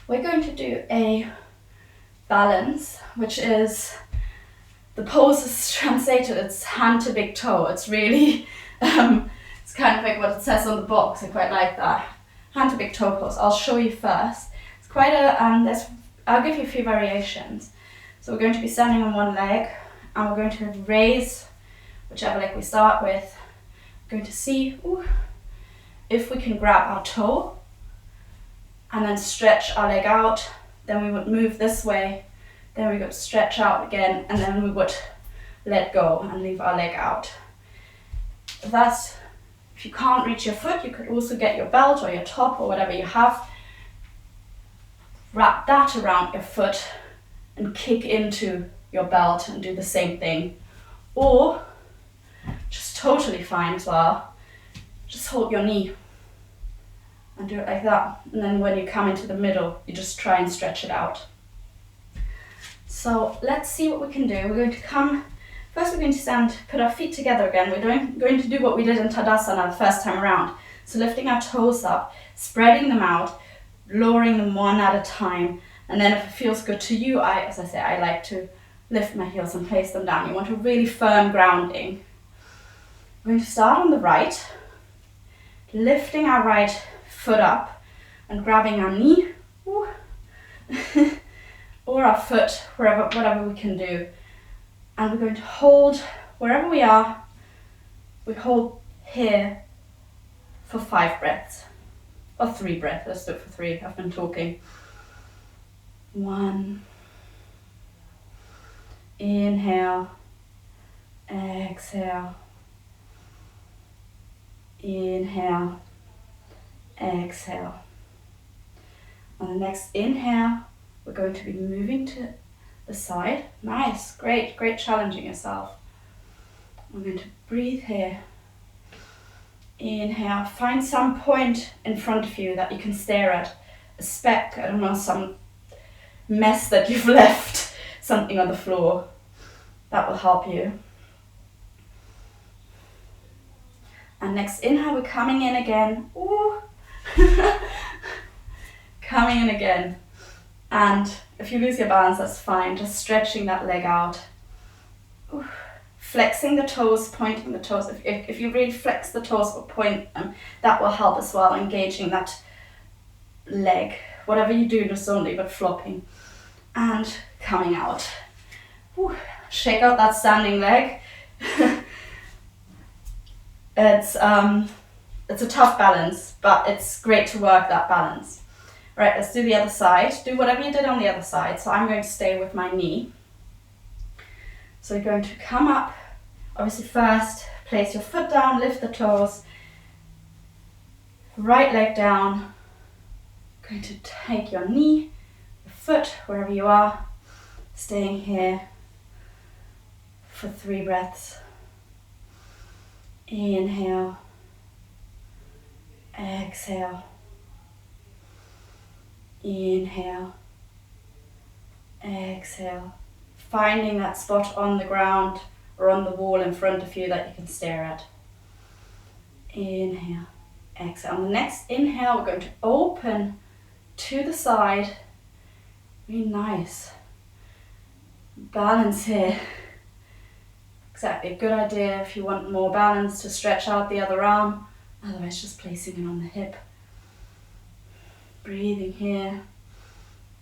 We're going to do a balance, which is, the pose is translated, it's hand to big toe. It's really, it's kind of like what it says on the box. I quite like that. Hand to big toe pose. I'll show you first. It's quite a, I'll give you a few variations. So we're going to be standing on one leg, and we're going to raise whichever leg we start with. We're going to see if we can grab our toe and then stretch our leg out. Then we would move this way. Then we would stretch out again, and then we would let go and leave our leg out. If you can't reach your foot, you could also get your belt or your top or whatever you have. Wrap that around your foot and kick into your belt and do the same thing. Or, just totally fine as well, just hold your knee and do it like that. And then when you come into the middle, you just try and stretch it out. So let's see what we can do. We're going to first we're going to stand, put our feet together again. We're going to do what we did in Tadasana the first time around. So lifting our toes up, spreading them out, lowering them one at a time. And then if it feels good to you, as I say, I like to lift my heels and place them down. You want a really firm grounding. We're going to start on the right, lifting our right foot up and grabbing our knee or our foot, whatever we can do. And we're going to hold wherever we are. We hold here for 5 breaths, or 3 breaths. Let's do it for 3. I've been talking. 1. Inhale. Exhale. Inhale. exhale. On the next inhale, we're going to be moving to the side. Nice, great, great challenging yourself. We're going to breathe here. Inhale, find some point in front of you that you can stare at. A speck, I don't know, some mess that you've left, something on the floor. That will help you. And next inhale, we're coming in again. Ooh. Coming in again. And if you lose your balance, that's fine. Just stretching that leg out. Ooh. Flexing the toes, pointing the toes. If you really flex the toes or point them, that will help as well, engaging that leg. Whatever you do, just don't leave it flopping. And coming out. Ooh. Shake out that standing leg. It's a tough balance, but it's great to work that balance. Right, let's do the other side. Do whatever you did on the other side. So I'm going to stay with my knee. So you're going to come up. Obviously first, place your foot down, lift the toes. Right leg down. Going to take your knee, your foot, wherever you are. Staying here for 3 breaths. Inhale. Exhale. Inhale. Exhale. Finding that spot on the ground or on the wall in front of you that you can stare at. Inhale. Exhale. On the next inhale, we're going to open to the side. Really nice. Balance here. Exactly, a good idea if you want more balance to stretch out the other arm. Otherwise, just placing it on the hip. Breathing here.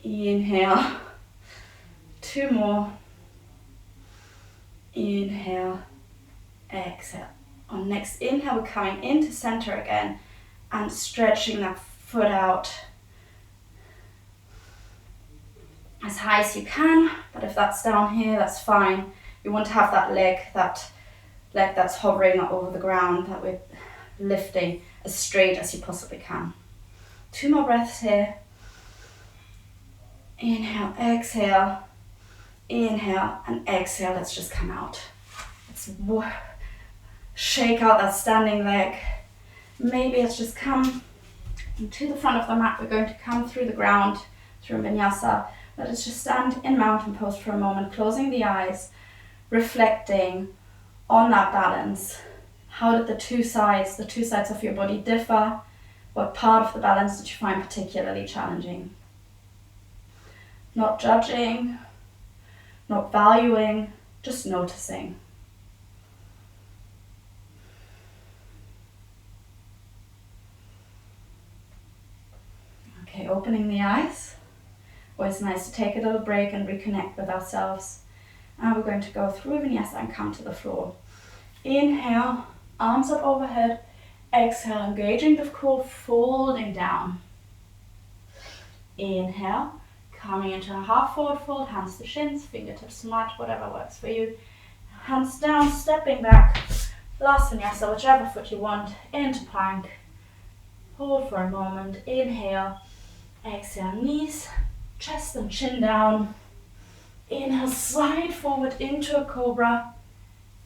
Inhale. 2 more. Inhale. Exhale. On next inhale, we're coming into center again and stretching that foot out as high as you can. But if that's down here, that's fine. You want to have that leg that's hovering over the ground, that we're lifting as straight as you possibly can. 2 more breaths here. Inhale, exhale, inhale, and exhale. Let's just come out. Let's shake out that standing leg. Maybe let's just come to the front of the mat. We're going to come through the ground, through Vinyasa. Let us just stand in mountain pose for a moment, closing the eyes, reflecting on that balance. How did the two sides of your body differ? What part of the balance did you find particularly challenging? Not judging, not valuing, just noticing. Okay, opening the eyes. Always nice to take a little break and reconnect with ourselves. And we're going to go through Vinyasa and come to the floor. Inhale, arms up overhead. Exhale, engaging the core, folding down. Inhale, coming into a half forward fold, hands to shins, fingertips to mat, whatever works for you. Hands down, stepping back. Last Vinyasa, whichever foot you want, into plank. Hold for a moment. Inhale, exhale, knees, chest and chin down. Inhale, slide forward into a cobra.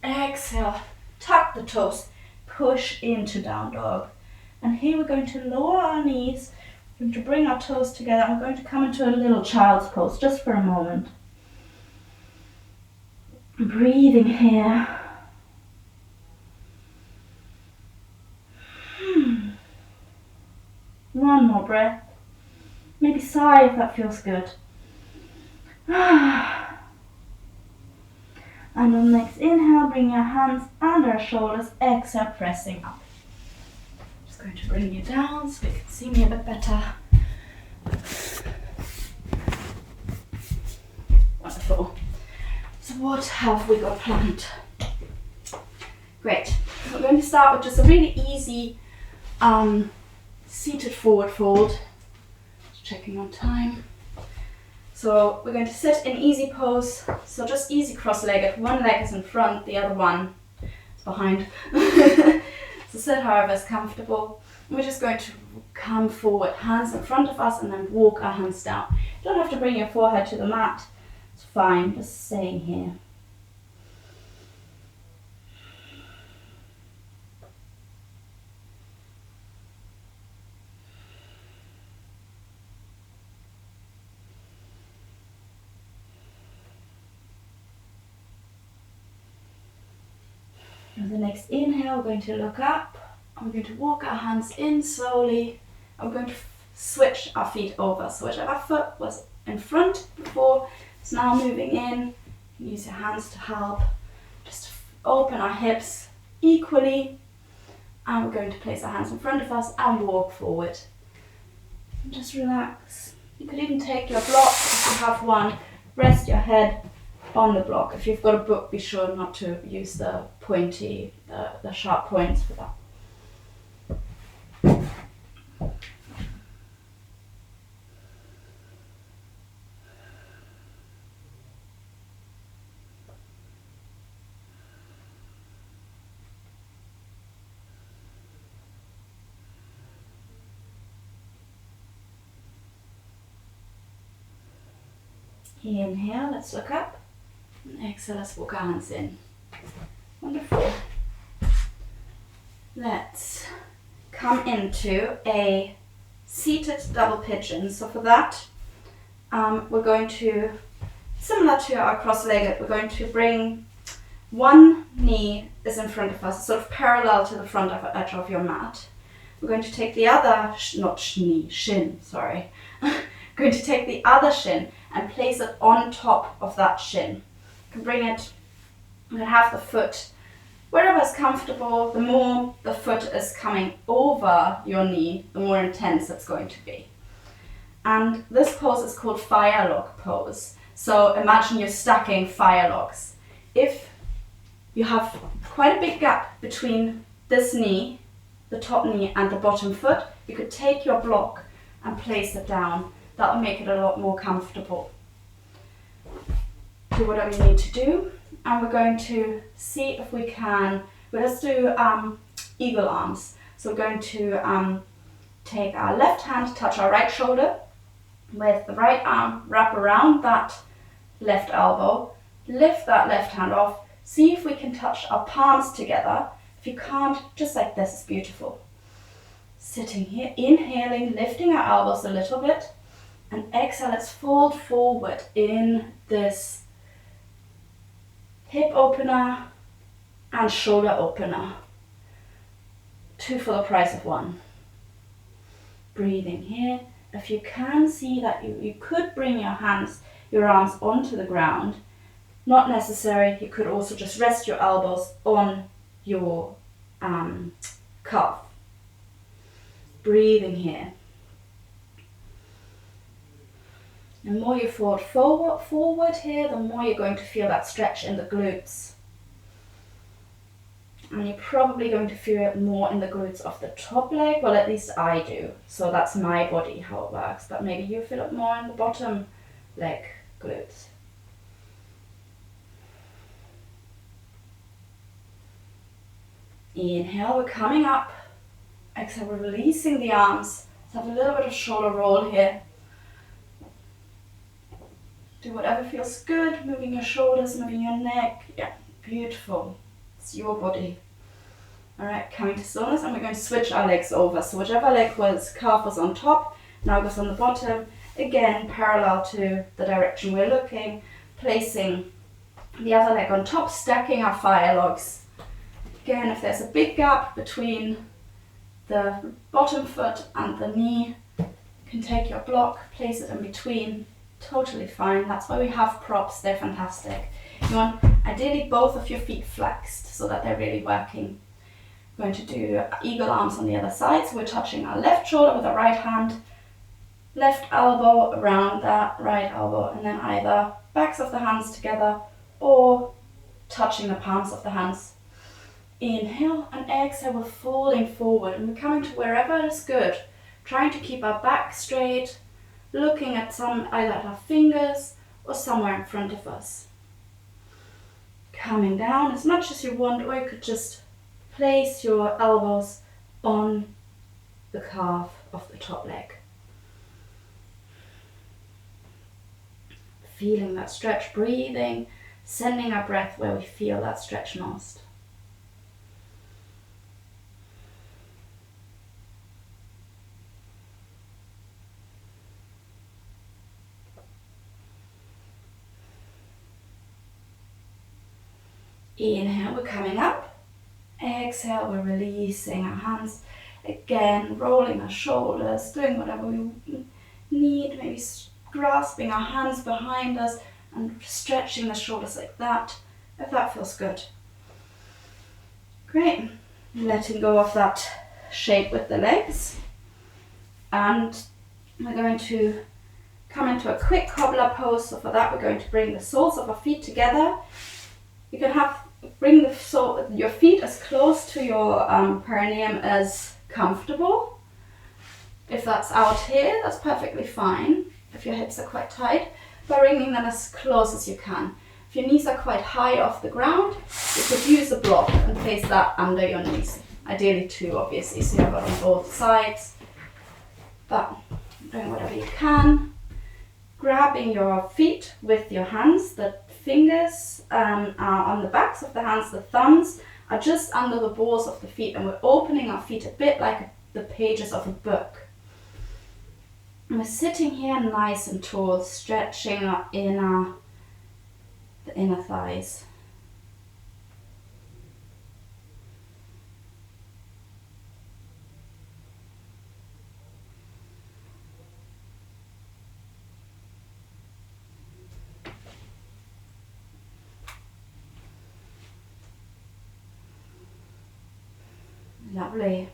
Exhale, tuck the toes, push into down dog. And here we're going to lower our knees, we're going to bring our toes together, and we're going to come into a little child's pose just for a moment. Breathing here. One more breath. Maybe sigh if that feels good. And on the next inhale, bring your hands under our shoulders. Exhale, pressing up. Just going to bring you down so you can see me a bit better. Wonderful. So what have we got planned? Great. We're going to start with just a really easy seated forward fold. Just checking on time. So we're going to sit in easy pose, so just easy cross-legged. One leg is in front, the other one is behind. So So sit however is comfortable. We're just going to come forward, hands in front of us, and then walk our hands down. You don't have to bring your forehead to the mat. It's fine, just staying here. On the next inhale, we're going to look up. We're going to walk our hands in slowly. And we're going to switch our feet over. So whichever foot was in front before is now moving in. You can use your hands to help. Just open our hips equally. And we're going to place our hands in front of us and walk forward. And just relax. You could even take your block if you have one. Rest your head on the block. If you've got a book, be sure not to use the pointy, the sharp points for that. Inhale, let's look up. And exhale, let's walk our hands in. Wonderful. Let's come into a seated double pigeon. So for that, we're going to, similar to our cross-legged, we're going to bring one knee is in front of us, sort of parallel to the front of the edge of your mat. We're going to take the other, shin, sorry. Going to take the other shin and place it on top of that shin. You can bring it, you can have the foot wherever is comfortable. The more the foot is coming over your knee, the more intense it's going to be. And this pose is called Firelog Pose. So imagine you're stacking fire logs. If you have quite a big gap between this knee, the top knee, and the bottom foot, you could take your block and place it down. That will make it a lot more comfortable. Do whatever you need to do. And we're going to see if we can, let's do eagle arms. So we're going to take our left hand, touch our right shoulder, with the right arm, wrap around that left elbow, lift that left hand off, see if we can touch our palms together. If you can't, just like this is beautiful. Sitting here, inhaling, lifting our elbows a little bit, and exhale, let's fold forward in this hip opener and shoulder opener. 2 for the price of 1. Breathing here. If you can see that you could bring your arms onto the ground. Not necessary. You could also just rest your elbows on your calf. Breathing here. The more you fold forward here, the more you're going to feel that stretch in the glutes. And you're probably going to feel it more in the glutes of the top leg. Well, at least I do. So that's my body, how it works. But maybe you feel it more in the bottom leg glutes. Inhale, we're coming up. Exhale, we're releasing the arms. Let's have a little bit of shoulder roll here. Do whatever feels good, moving your shoulders, moving your neck. Yeah, beautiful. It's your body. All right, coming to stillness, and we're going to switch our legs over. So whichever calf was on top, now goes on the bottom. Again, parallel to the direction we're looking, placing the other leg on top, stacking our fire logs. Again, if there's a big gap between the bottom foot and the knee, you can take your block, place it in between. Totally fine. That's why we have props. They're fantastic. You want ideally both of your feet flexed so that they're really working. We're going to do eagle arms on the other side. So we're touching our left shoulder with our right hand, left elbow around that right elbow, and then either backs of the hands together or touching the palms of the hands. Inhale and exhale, we're folding forward and we're coming to wherever is good. Trying to keep our back straight, looking at either at our fingers or somewhere in front of us. Coming down as much as you want, or you could just place your elbows on the calf of the top leg. Feeling that stretch, breathing, sending our breath where we feel that stretch most. Inhale, we're coming up. Exhale, we're releasing our hands. Again, rolling our shoulders, doing whatever we need, maybe grasping our hands behind us and stretching the shoulders like that, if that feels good. Great. Letting go of that shape with the legs. And we're going to come into a quick cobbler pose. So for that, we're going to bring the soles of our feet together. You can bring your feet as close to your perineum as comfortable. If that's out here, that's perfectly fine. If your hips are quite tight, by bringing them as close as you can. If your knees are quite high off the ground, you could use a block and place that under your knees. Ideally 2, obviously, so you have it on both sides. But doing whatever you can. Grabbing your feet with your hands. The fingers are on the backs of the hands. The thumbs are just under the balls of the feet, and we're opening our feet a bit like the pages of a book. And we're sitting here nice and tall, stretching the inner thighs. Lovely.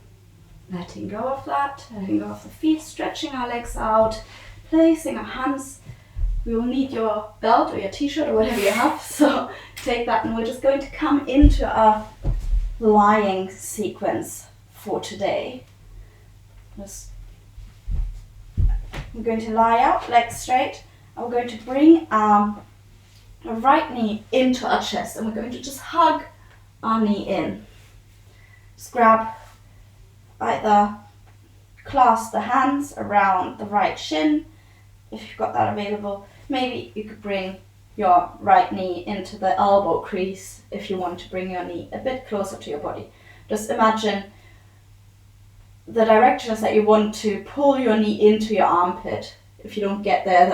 Letting go of that, letting go of the feet, stretching our legs out, placing our hands. We will need your belt or your t-shirt or whatever you have, so take that, and we're just going to come into our lying sequence for today. We're going to lie out, legs straight, and we're going to bring our right knee into our chest, and we're going to just hug our knee in. Just grab, either clasp the hands around the right shin, if you've got that available. Maybe you could bring your right knee into the elbow crease if you want to bring your knee a bit closer to your body. Just imagine the direction is that you want to pull your knee into your armpit. If you don't get there,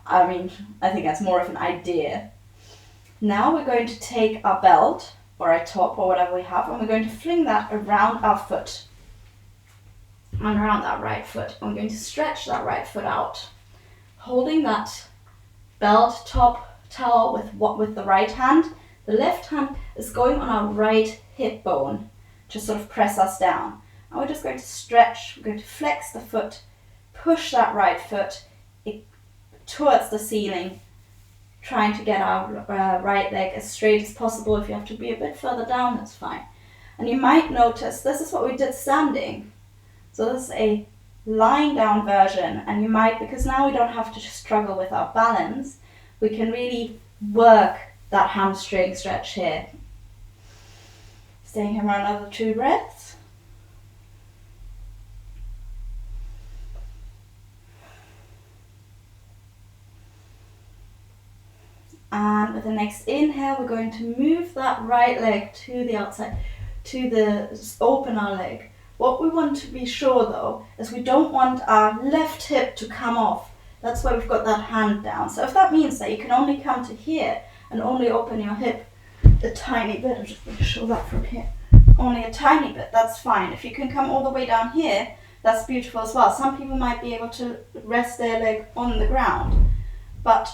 I think that's more of an idea. Now we're going to take our belt or our top or whatever we have, and we're going to fling that around our foot and around that right foot. I'm going to stretch that right foot out, holding that belt, top, towel with the right hand. The left hand is going on our right hip bone to sort of press us down. And we're just going to stretch, we're going to flex the foot, push that right foot towards the ceiling, trying to get our right leg as straight as possible. If you have to be a bit further down, that's fine. And you might notice this is what we did standing. So this is a lying down version, and you might, because now we don't have to struggle with our balance, we can really work that hamstring stretch here. Staying here for another 2 breaths. And with the next inhale, we're going to move that right leg to the outside, open our leg. What we want to be sure though, is we don't want our left hip to come off. That's why we've got that hand down. So if that means that you can only come to here and only open your hip a tiny bit, I'm just going to show that from here, only a tiny bit, that's fine. If you can come all the way down here, that's beautiful as well. Some people might be able to rest their leg on the ground, but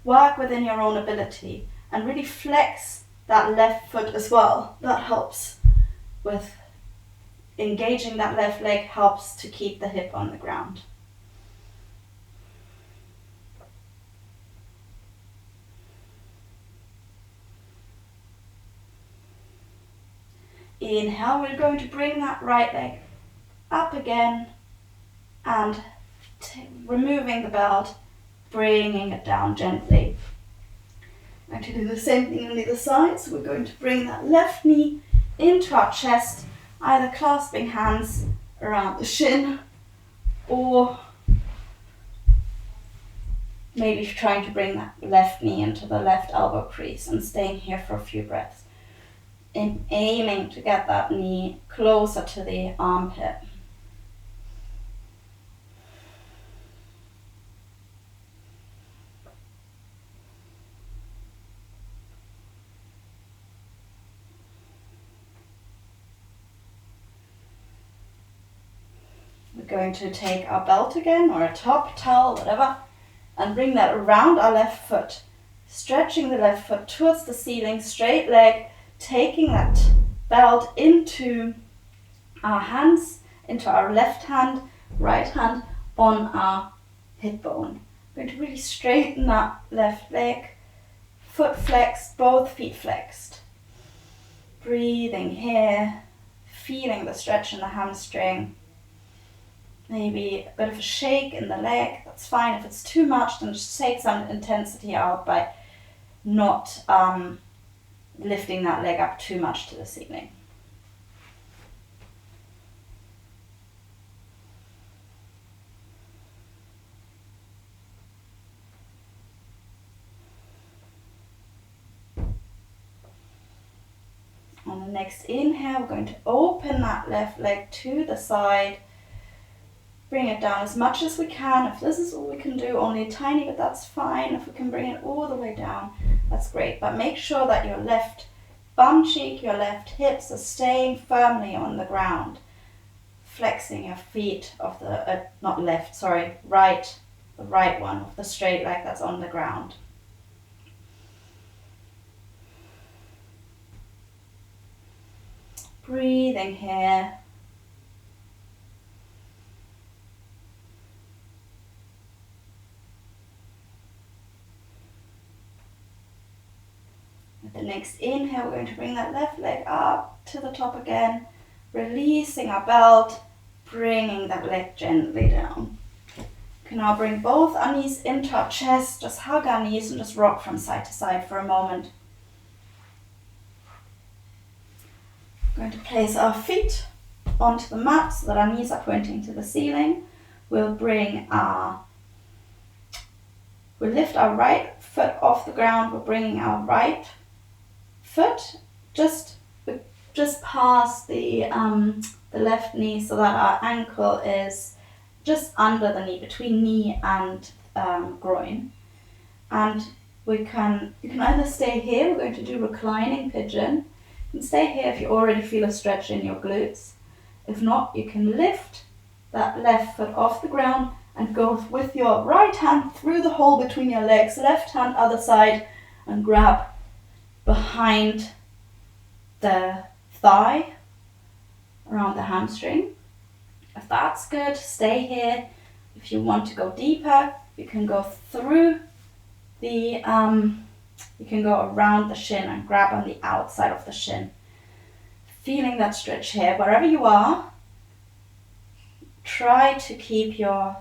work within your own ability and really flex that left foot as well. That helps with engaging that left leg, helps to keep the hip on the ground. Inhale, we're going to bring that right leg up again and removing the belt, bringing it down gently. I'm going to do the same thing on the other side, so we're going to bring that left knee into our chest, either clasping hands around the shin or maybe trying to bring that left knee into the left elbow crease and staying here for a few breaths. Aiming to get that knee closer to the armpit. We're going to take our belt again, or a top, towel, whatever, and bring that around our left foot, stretching the left foot towards the ceiling, straight leg, taking that belt into our hands, into our left hand, right hand on our hip bone. We're going to really straighten that left leg, foot flexed, both feet flexed. Breathing here, feeling the stretch in the hamstring. Maybe a bit of a shake in the leg, that's fine. If it's too much, then just take some intensity out by not lifting that leg up too much to the ceiling. On the next inhale, we're going to open that left leg to the side. Bring it down as much as we can. If this is all we can do, only a tiny bit, that's fine. If we can bring it all the way down, that's great. But make sure that your left bum cheek, your left hips are staying firmly on the ground. Flexing your feet of the, right, the right one of the straight leg that's on the ground. Breathing here. With the next inhale, we're going to bring that left leg up to the top again, releasing our belt, bringing that leg gently down. We can now bring both our knees into our chest, just hug our knees and just rock from side to side for a moment. We're going to place our feet onto the mat so that our knees are pointing to the ceiling. We'll lift our right foot off the ground. We're bringing our right foot just past the left knee so that our ankle is just under the knee, between knee and groin. And you can either stay here. We're going to do reclining pigeon. You can stay here if you already feel a stretch in your glutes. If not, you can lift that left foot off the ground and go with your right hand through the hole between your legs, left hand other side, and grab behind the thigh, around the hamstring. If that's good, stay here. If you want to go deeper, you can go through the, you can go around the shin and grab on the outside of the shin. Feeling that stretch here, wherever you are, try to keep your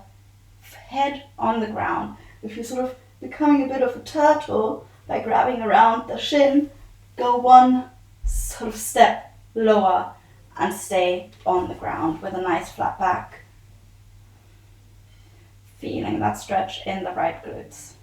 head on the ground. If you're sort of becoming a bit of a turtle by grabbing around the shin, go one sort of step lower and stay on the ground with a nice flat back. Feeling that stretch in the right glutes.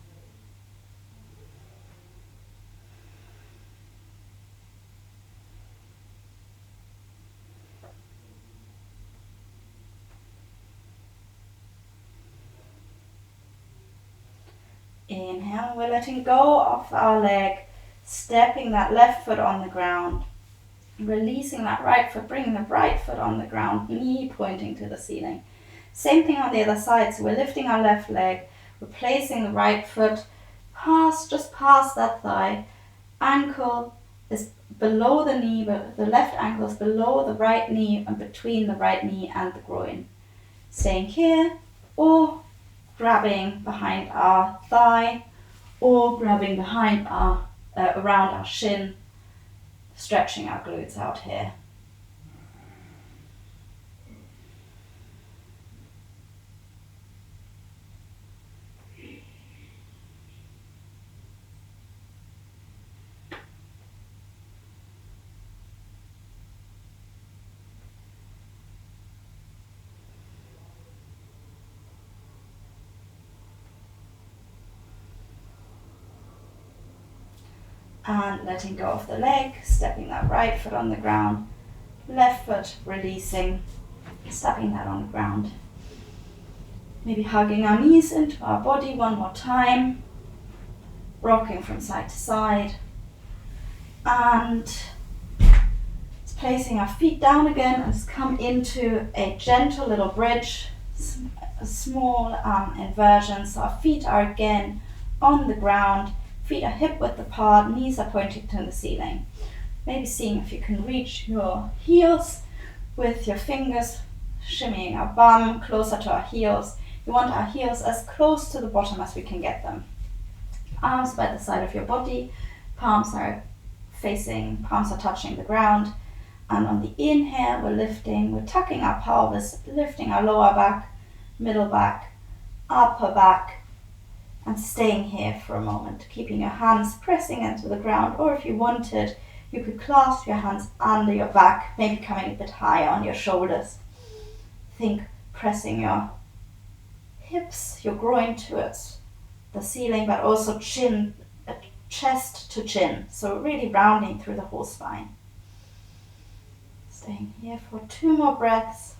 Inhale, we're letting go of our leg, stepping that left foot on the ground, releasing that right foot, bringing the right foot on the ground, knee pointing to the ceiling. Same thing on the other side, so we're lifting our left leg, we're placing the right foot just past that thigh, ankle is below the knee, but the left ankle is below the right knee and between the right knee and the groin. Staying here, or grabbing behind our thigh, or grabbing behind our around our shin, stretching our glutes out here. And letting go of the leg, stepping that right foot on the ground, left foot releasing, stepping that on the ground. Maybe hugging our knees into our body one more time, rocking from side to side, and placing our feet down again and just come into a gentle little bridge, a small inversion. So our feet are again on the ground, feet are hip width apart, knees are pointing to the ceiling. Maybe seeing if you can reach your heels with your fingers, shimmying our bum closer to our heels. We want our heels as close to the bottom as we can get them. Arms by the side of your body, palms are touching the ground. And on the inhale, we're tucking our pelvis, lifting our lower back, middle back, upper back, and staying here for a moment, keeping your hands pressing into the ground, or if you wanted, you could clasp your hands under your back, maybe coming a bit higher on your shoulders. Think pressing your hips, your groin towards the ceiling, but also chest to chin, so really rounding through the whole spine. Staying here for 2 more breaths.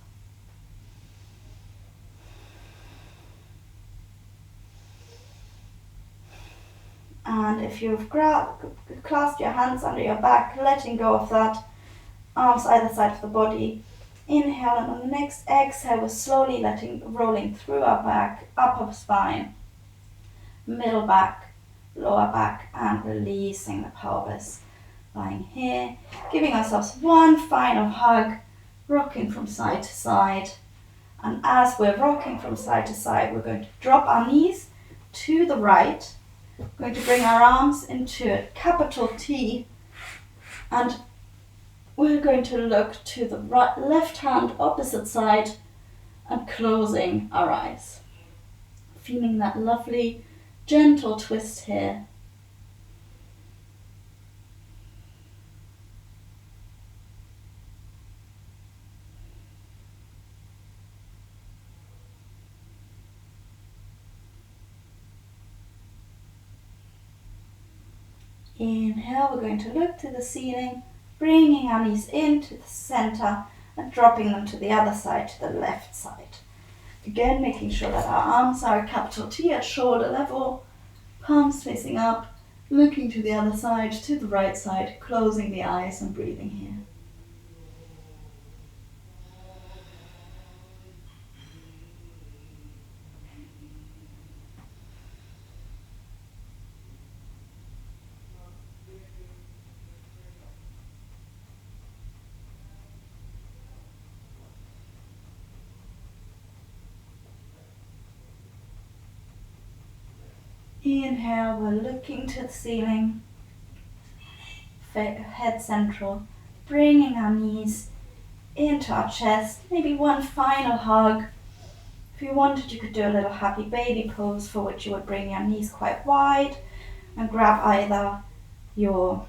And if you've clasped your hands under your back, letting go of that, arms either side of the body. Inhale, and on the next exhale, we're slowly rolling through our back, upper spine, middle back, lower back, and releasing the pelvis. Lying here, giving ourselves one final hug, rocking from side to side. And as we're rocking from side to side, we're going to drop our knees to the right. We're going to bring our arms into a capital T, and we're going to look to the left hand opposite side and closing our eyes. Feeling that lovely, gentle twist here. Inhale, we're going to look to the ceiling, bringing our knees into the center and dropping them to the other side, to the left side. Again, making sure that our arms are a capital T at shoulder level, palms facing up, looking to the other side, to the right side, closing the eyes and breathing here. Inhale, we're looking to the ceiling, head central, bringing our knees into our chest, maybe one final hug. If you wanted, you could do a little happy baby pose, for which you would bring your knees quite wide and grab either your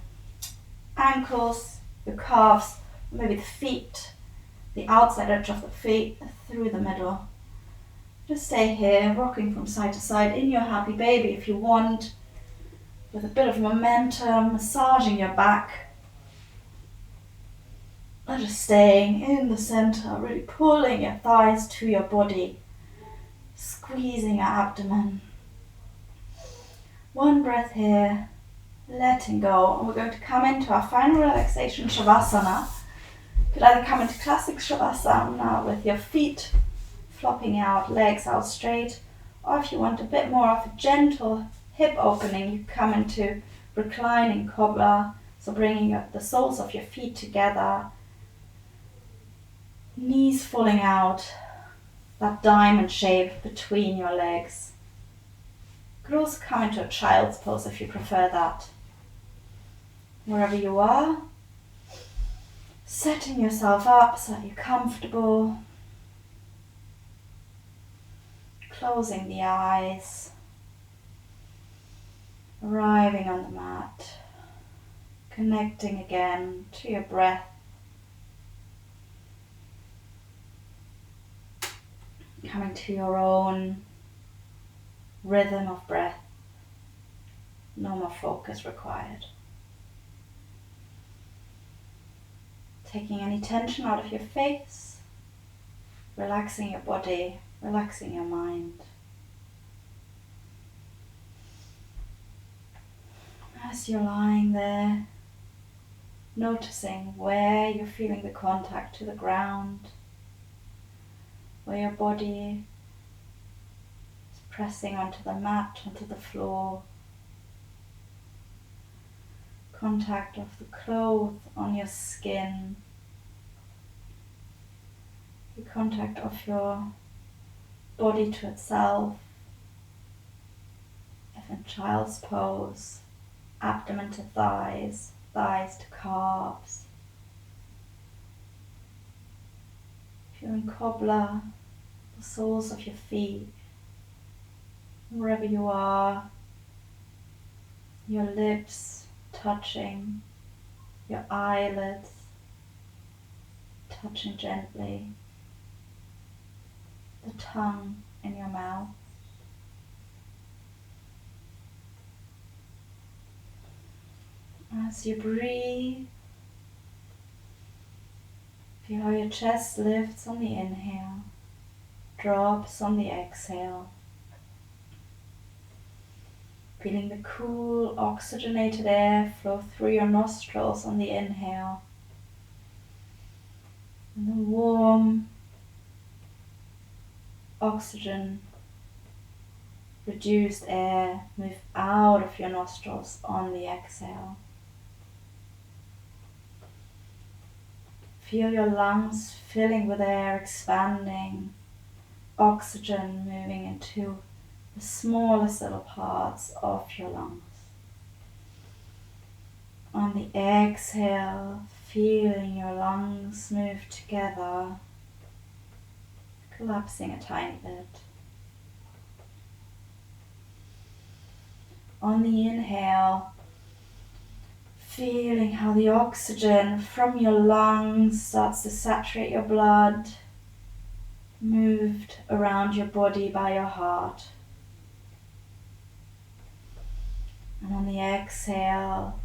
ankles, your calves, or maybe the feet, the outside edge of the feet through the middle. Just stay here, rocking from side to side in your happy baby if you want, with a bit of momentum, massaging your back. Or just staying in the center, really pulling your thighs to your body, squeezing your abdomen. One breath here, letting go, and we're going to come into our final relaxation Shavasana. You could either come into classic Shavasana with your feet flopping out, legs out straight, or if you want a bit more of a gentle hip opening, you come into Reclining Cobbler, so bringing the soles of your feet together, knees falling out, that diamond shape between your legs. You could also come into a child's pose if you prefer that. Wherever you are, setting yourself up so that you're comfortable. Closing the eyes, arriving on the mat, connecting again to your breath. Coming to your own rhythm of breath. No more focus required. taking any tension out of your face, relaxing your body, relaxing your mind. As you're lying there, noticing where you're feeling the contact to the ground, where your body is pressing onto the mat, onto the floor, contact of the clothes on your skin, the contact of your body to itself, if in child's pose, abdomen to thighs, thighs to calves. If you're in cobbler, the soles of your feet, wherever you are, your lips touching, your eyelids touching gently, the tongue in your mouth. As you breathe, feel how your chest lifts on the inhale, drops on the exhale. Feeling the cool, oxygenated air flow through your nostrils on the inhale, and the warm oxygen reduced air move out of your nostrils on the exhale. Feel your lungs filling with air, expanding, oxygen moving into the smallest little parts of your lungs. On the exhale, feeling your lungs move together, collapsing a tiny bit. On the inhale, feeling how the oxygen from your lungs starts to saturate your blood, moved around your body by your heart. And on the exhale,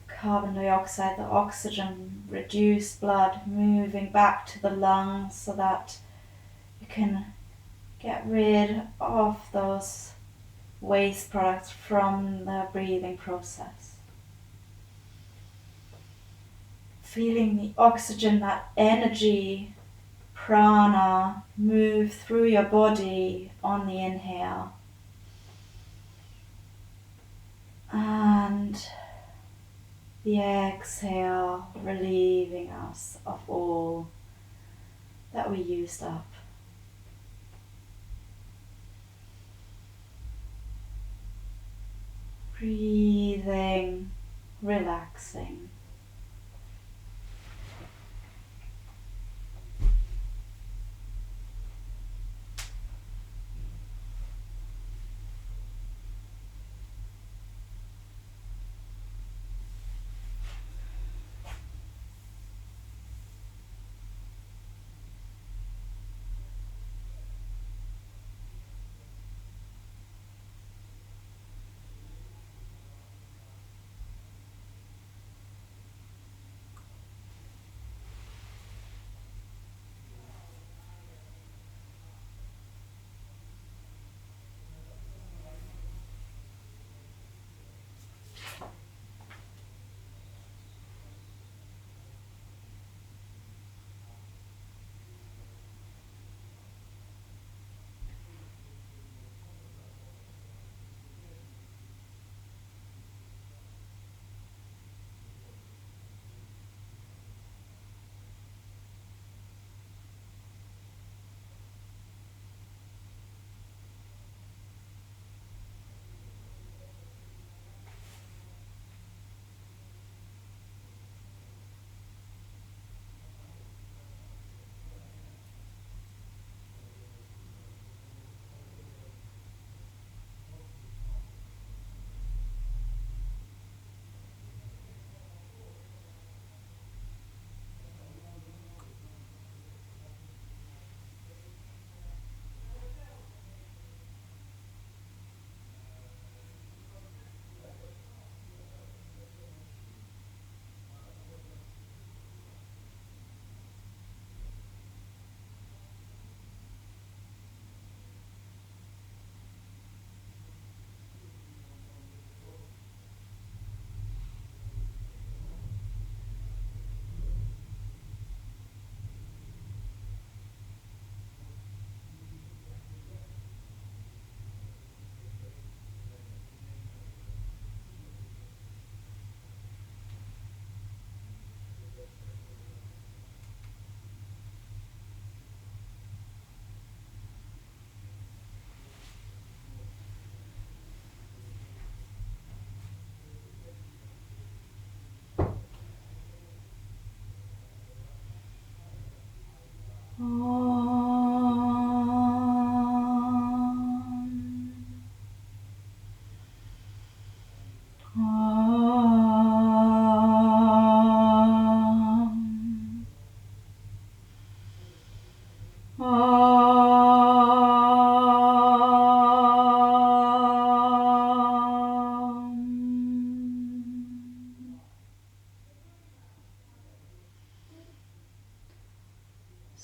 carbon dioxide, the oxygen, reduced blood moving back to the lungs so that you can get rid of those waste products from the breathing process. Feeling the oxygen, that energy, prana, move through your body on the inhale. And the exhale, relieving us of all that we used up. Breathing, relaxing.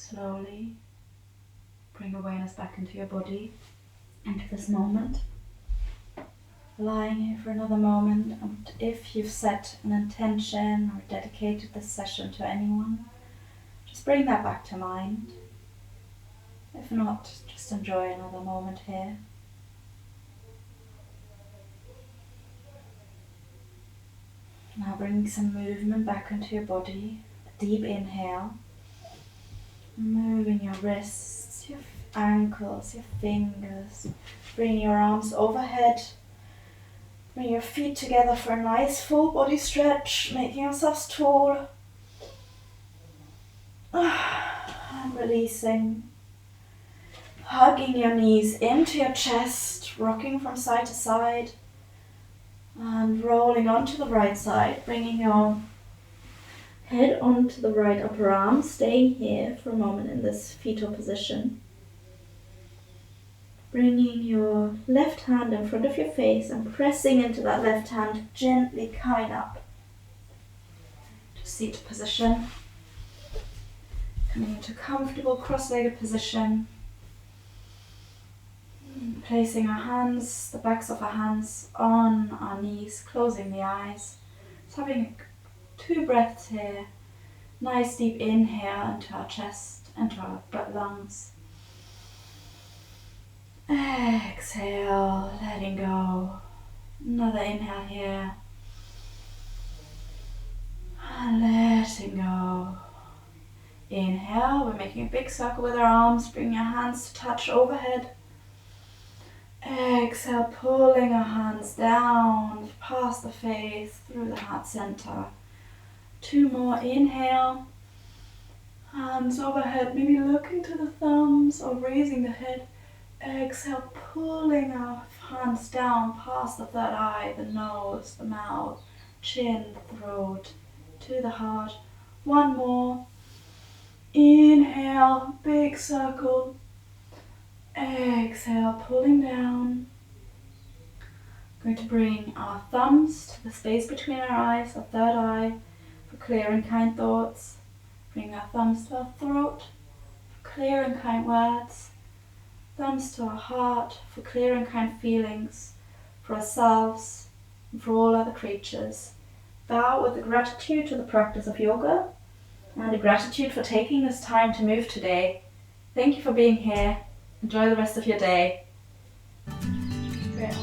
Slowly bring awareness back into your body, into this moment. Lying here for another moment, and if you've set an intention or dedicated this session to anyone, just bring that back to mind. If not, just enjoy another moment here. Now bring some movement back into your body. A deep inhale. Moving your wrists, your ankles, your fingers. Bring your arms overhead. Bring your feet together for a nice full body stretch, making yourselves tall. And releasing. Hugging your knees into your chest, rocking from side to side. And rolling onto the right side, bringing your head onto the right upper arm, staying here for a moment in this fetal position. Bringing your left hand in front of your face and pressing into that left hand, gently coming up to seated position. Coming into comfortable cross-legged position. Placing our hands, the backs of our hands on our knees, closing the eyes. Just having 2 breaths here. Nice deep inhale into our chest, into our lungs. Exhale, letting go. Another inhale here. And letting go. Inhale, we're making a big circle with our arms, bringing our hands to touch overhead. Exhale, pulling our hands down, past the face, through the heart center. 2 more, inhale. Hands overhead, maybe looking to the thumbs or raising the head. Exhale, pulling our hands down past the third eye, the nose, the mouth, chin, the throat, to the heart. 1 more. Inhale, big circle. Exhale, pulling down. Going to bring our thumbs to the space between our eyes, our third eye, for clear and kind thoughts. Bring our thumbs to our throat for clear and kind words. Thumbs to our heart for clear and kind feelings for ourselves and for all other creatures. Bow with the gratitude to the practice of yoga and the gratitude for taking this time to move today. Thank you for being here. Enjoy the rest of your day. Great.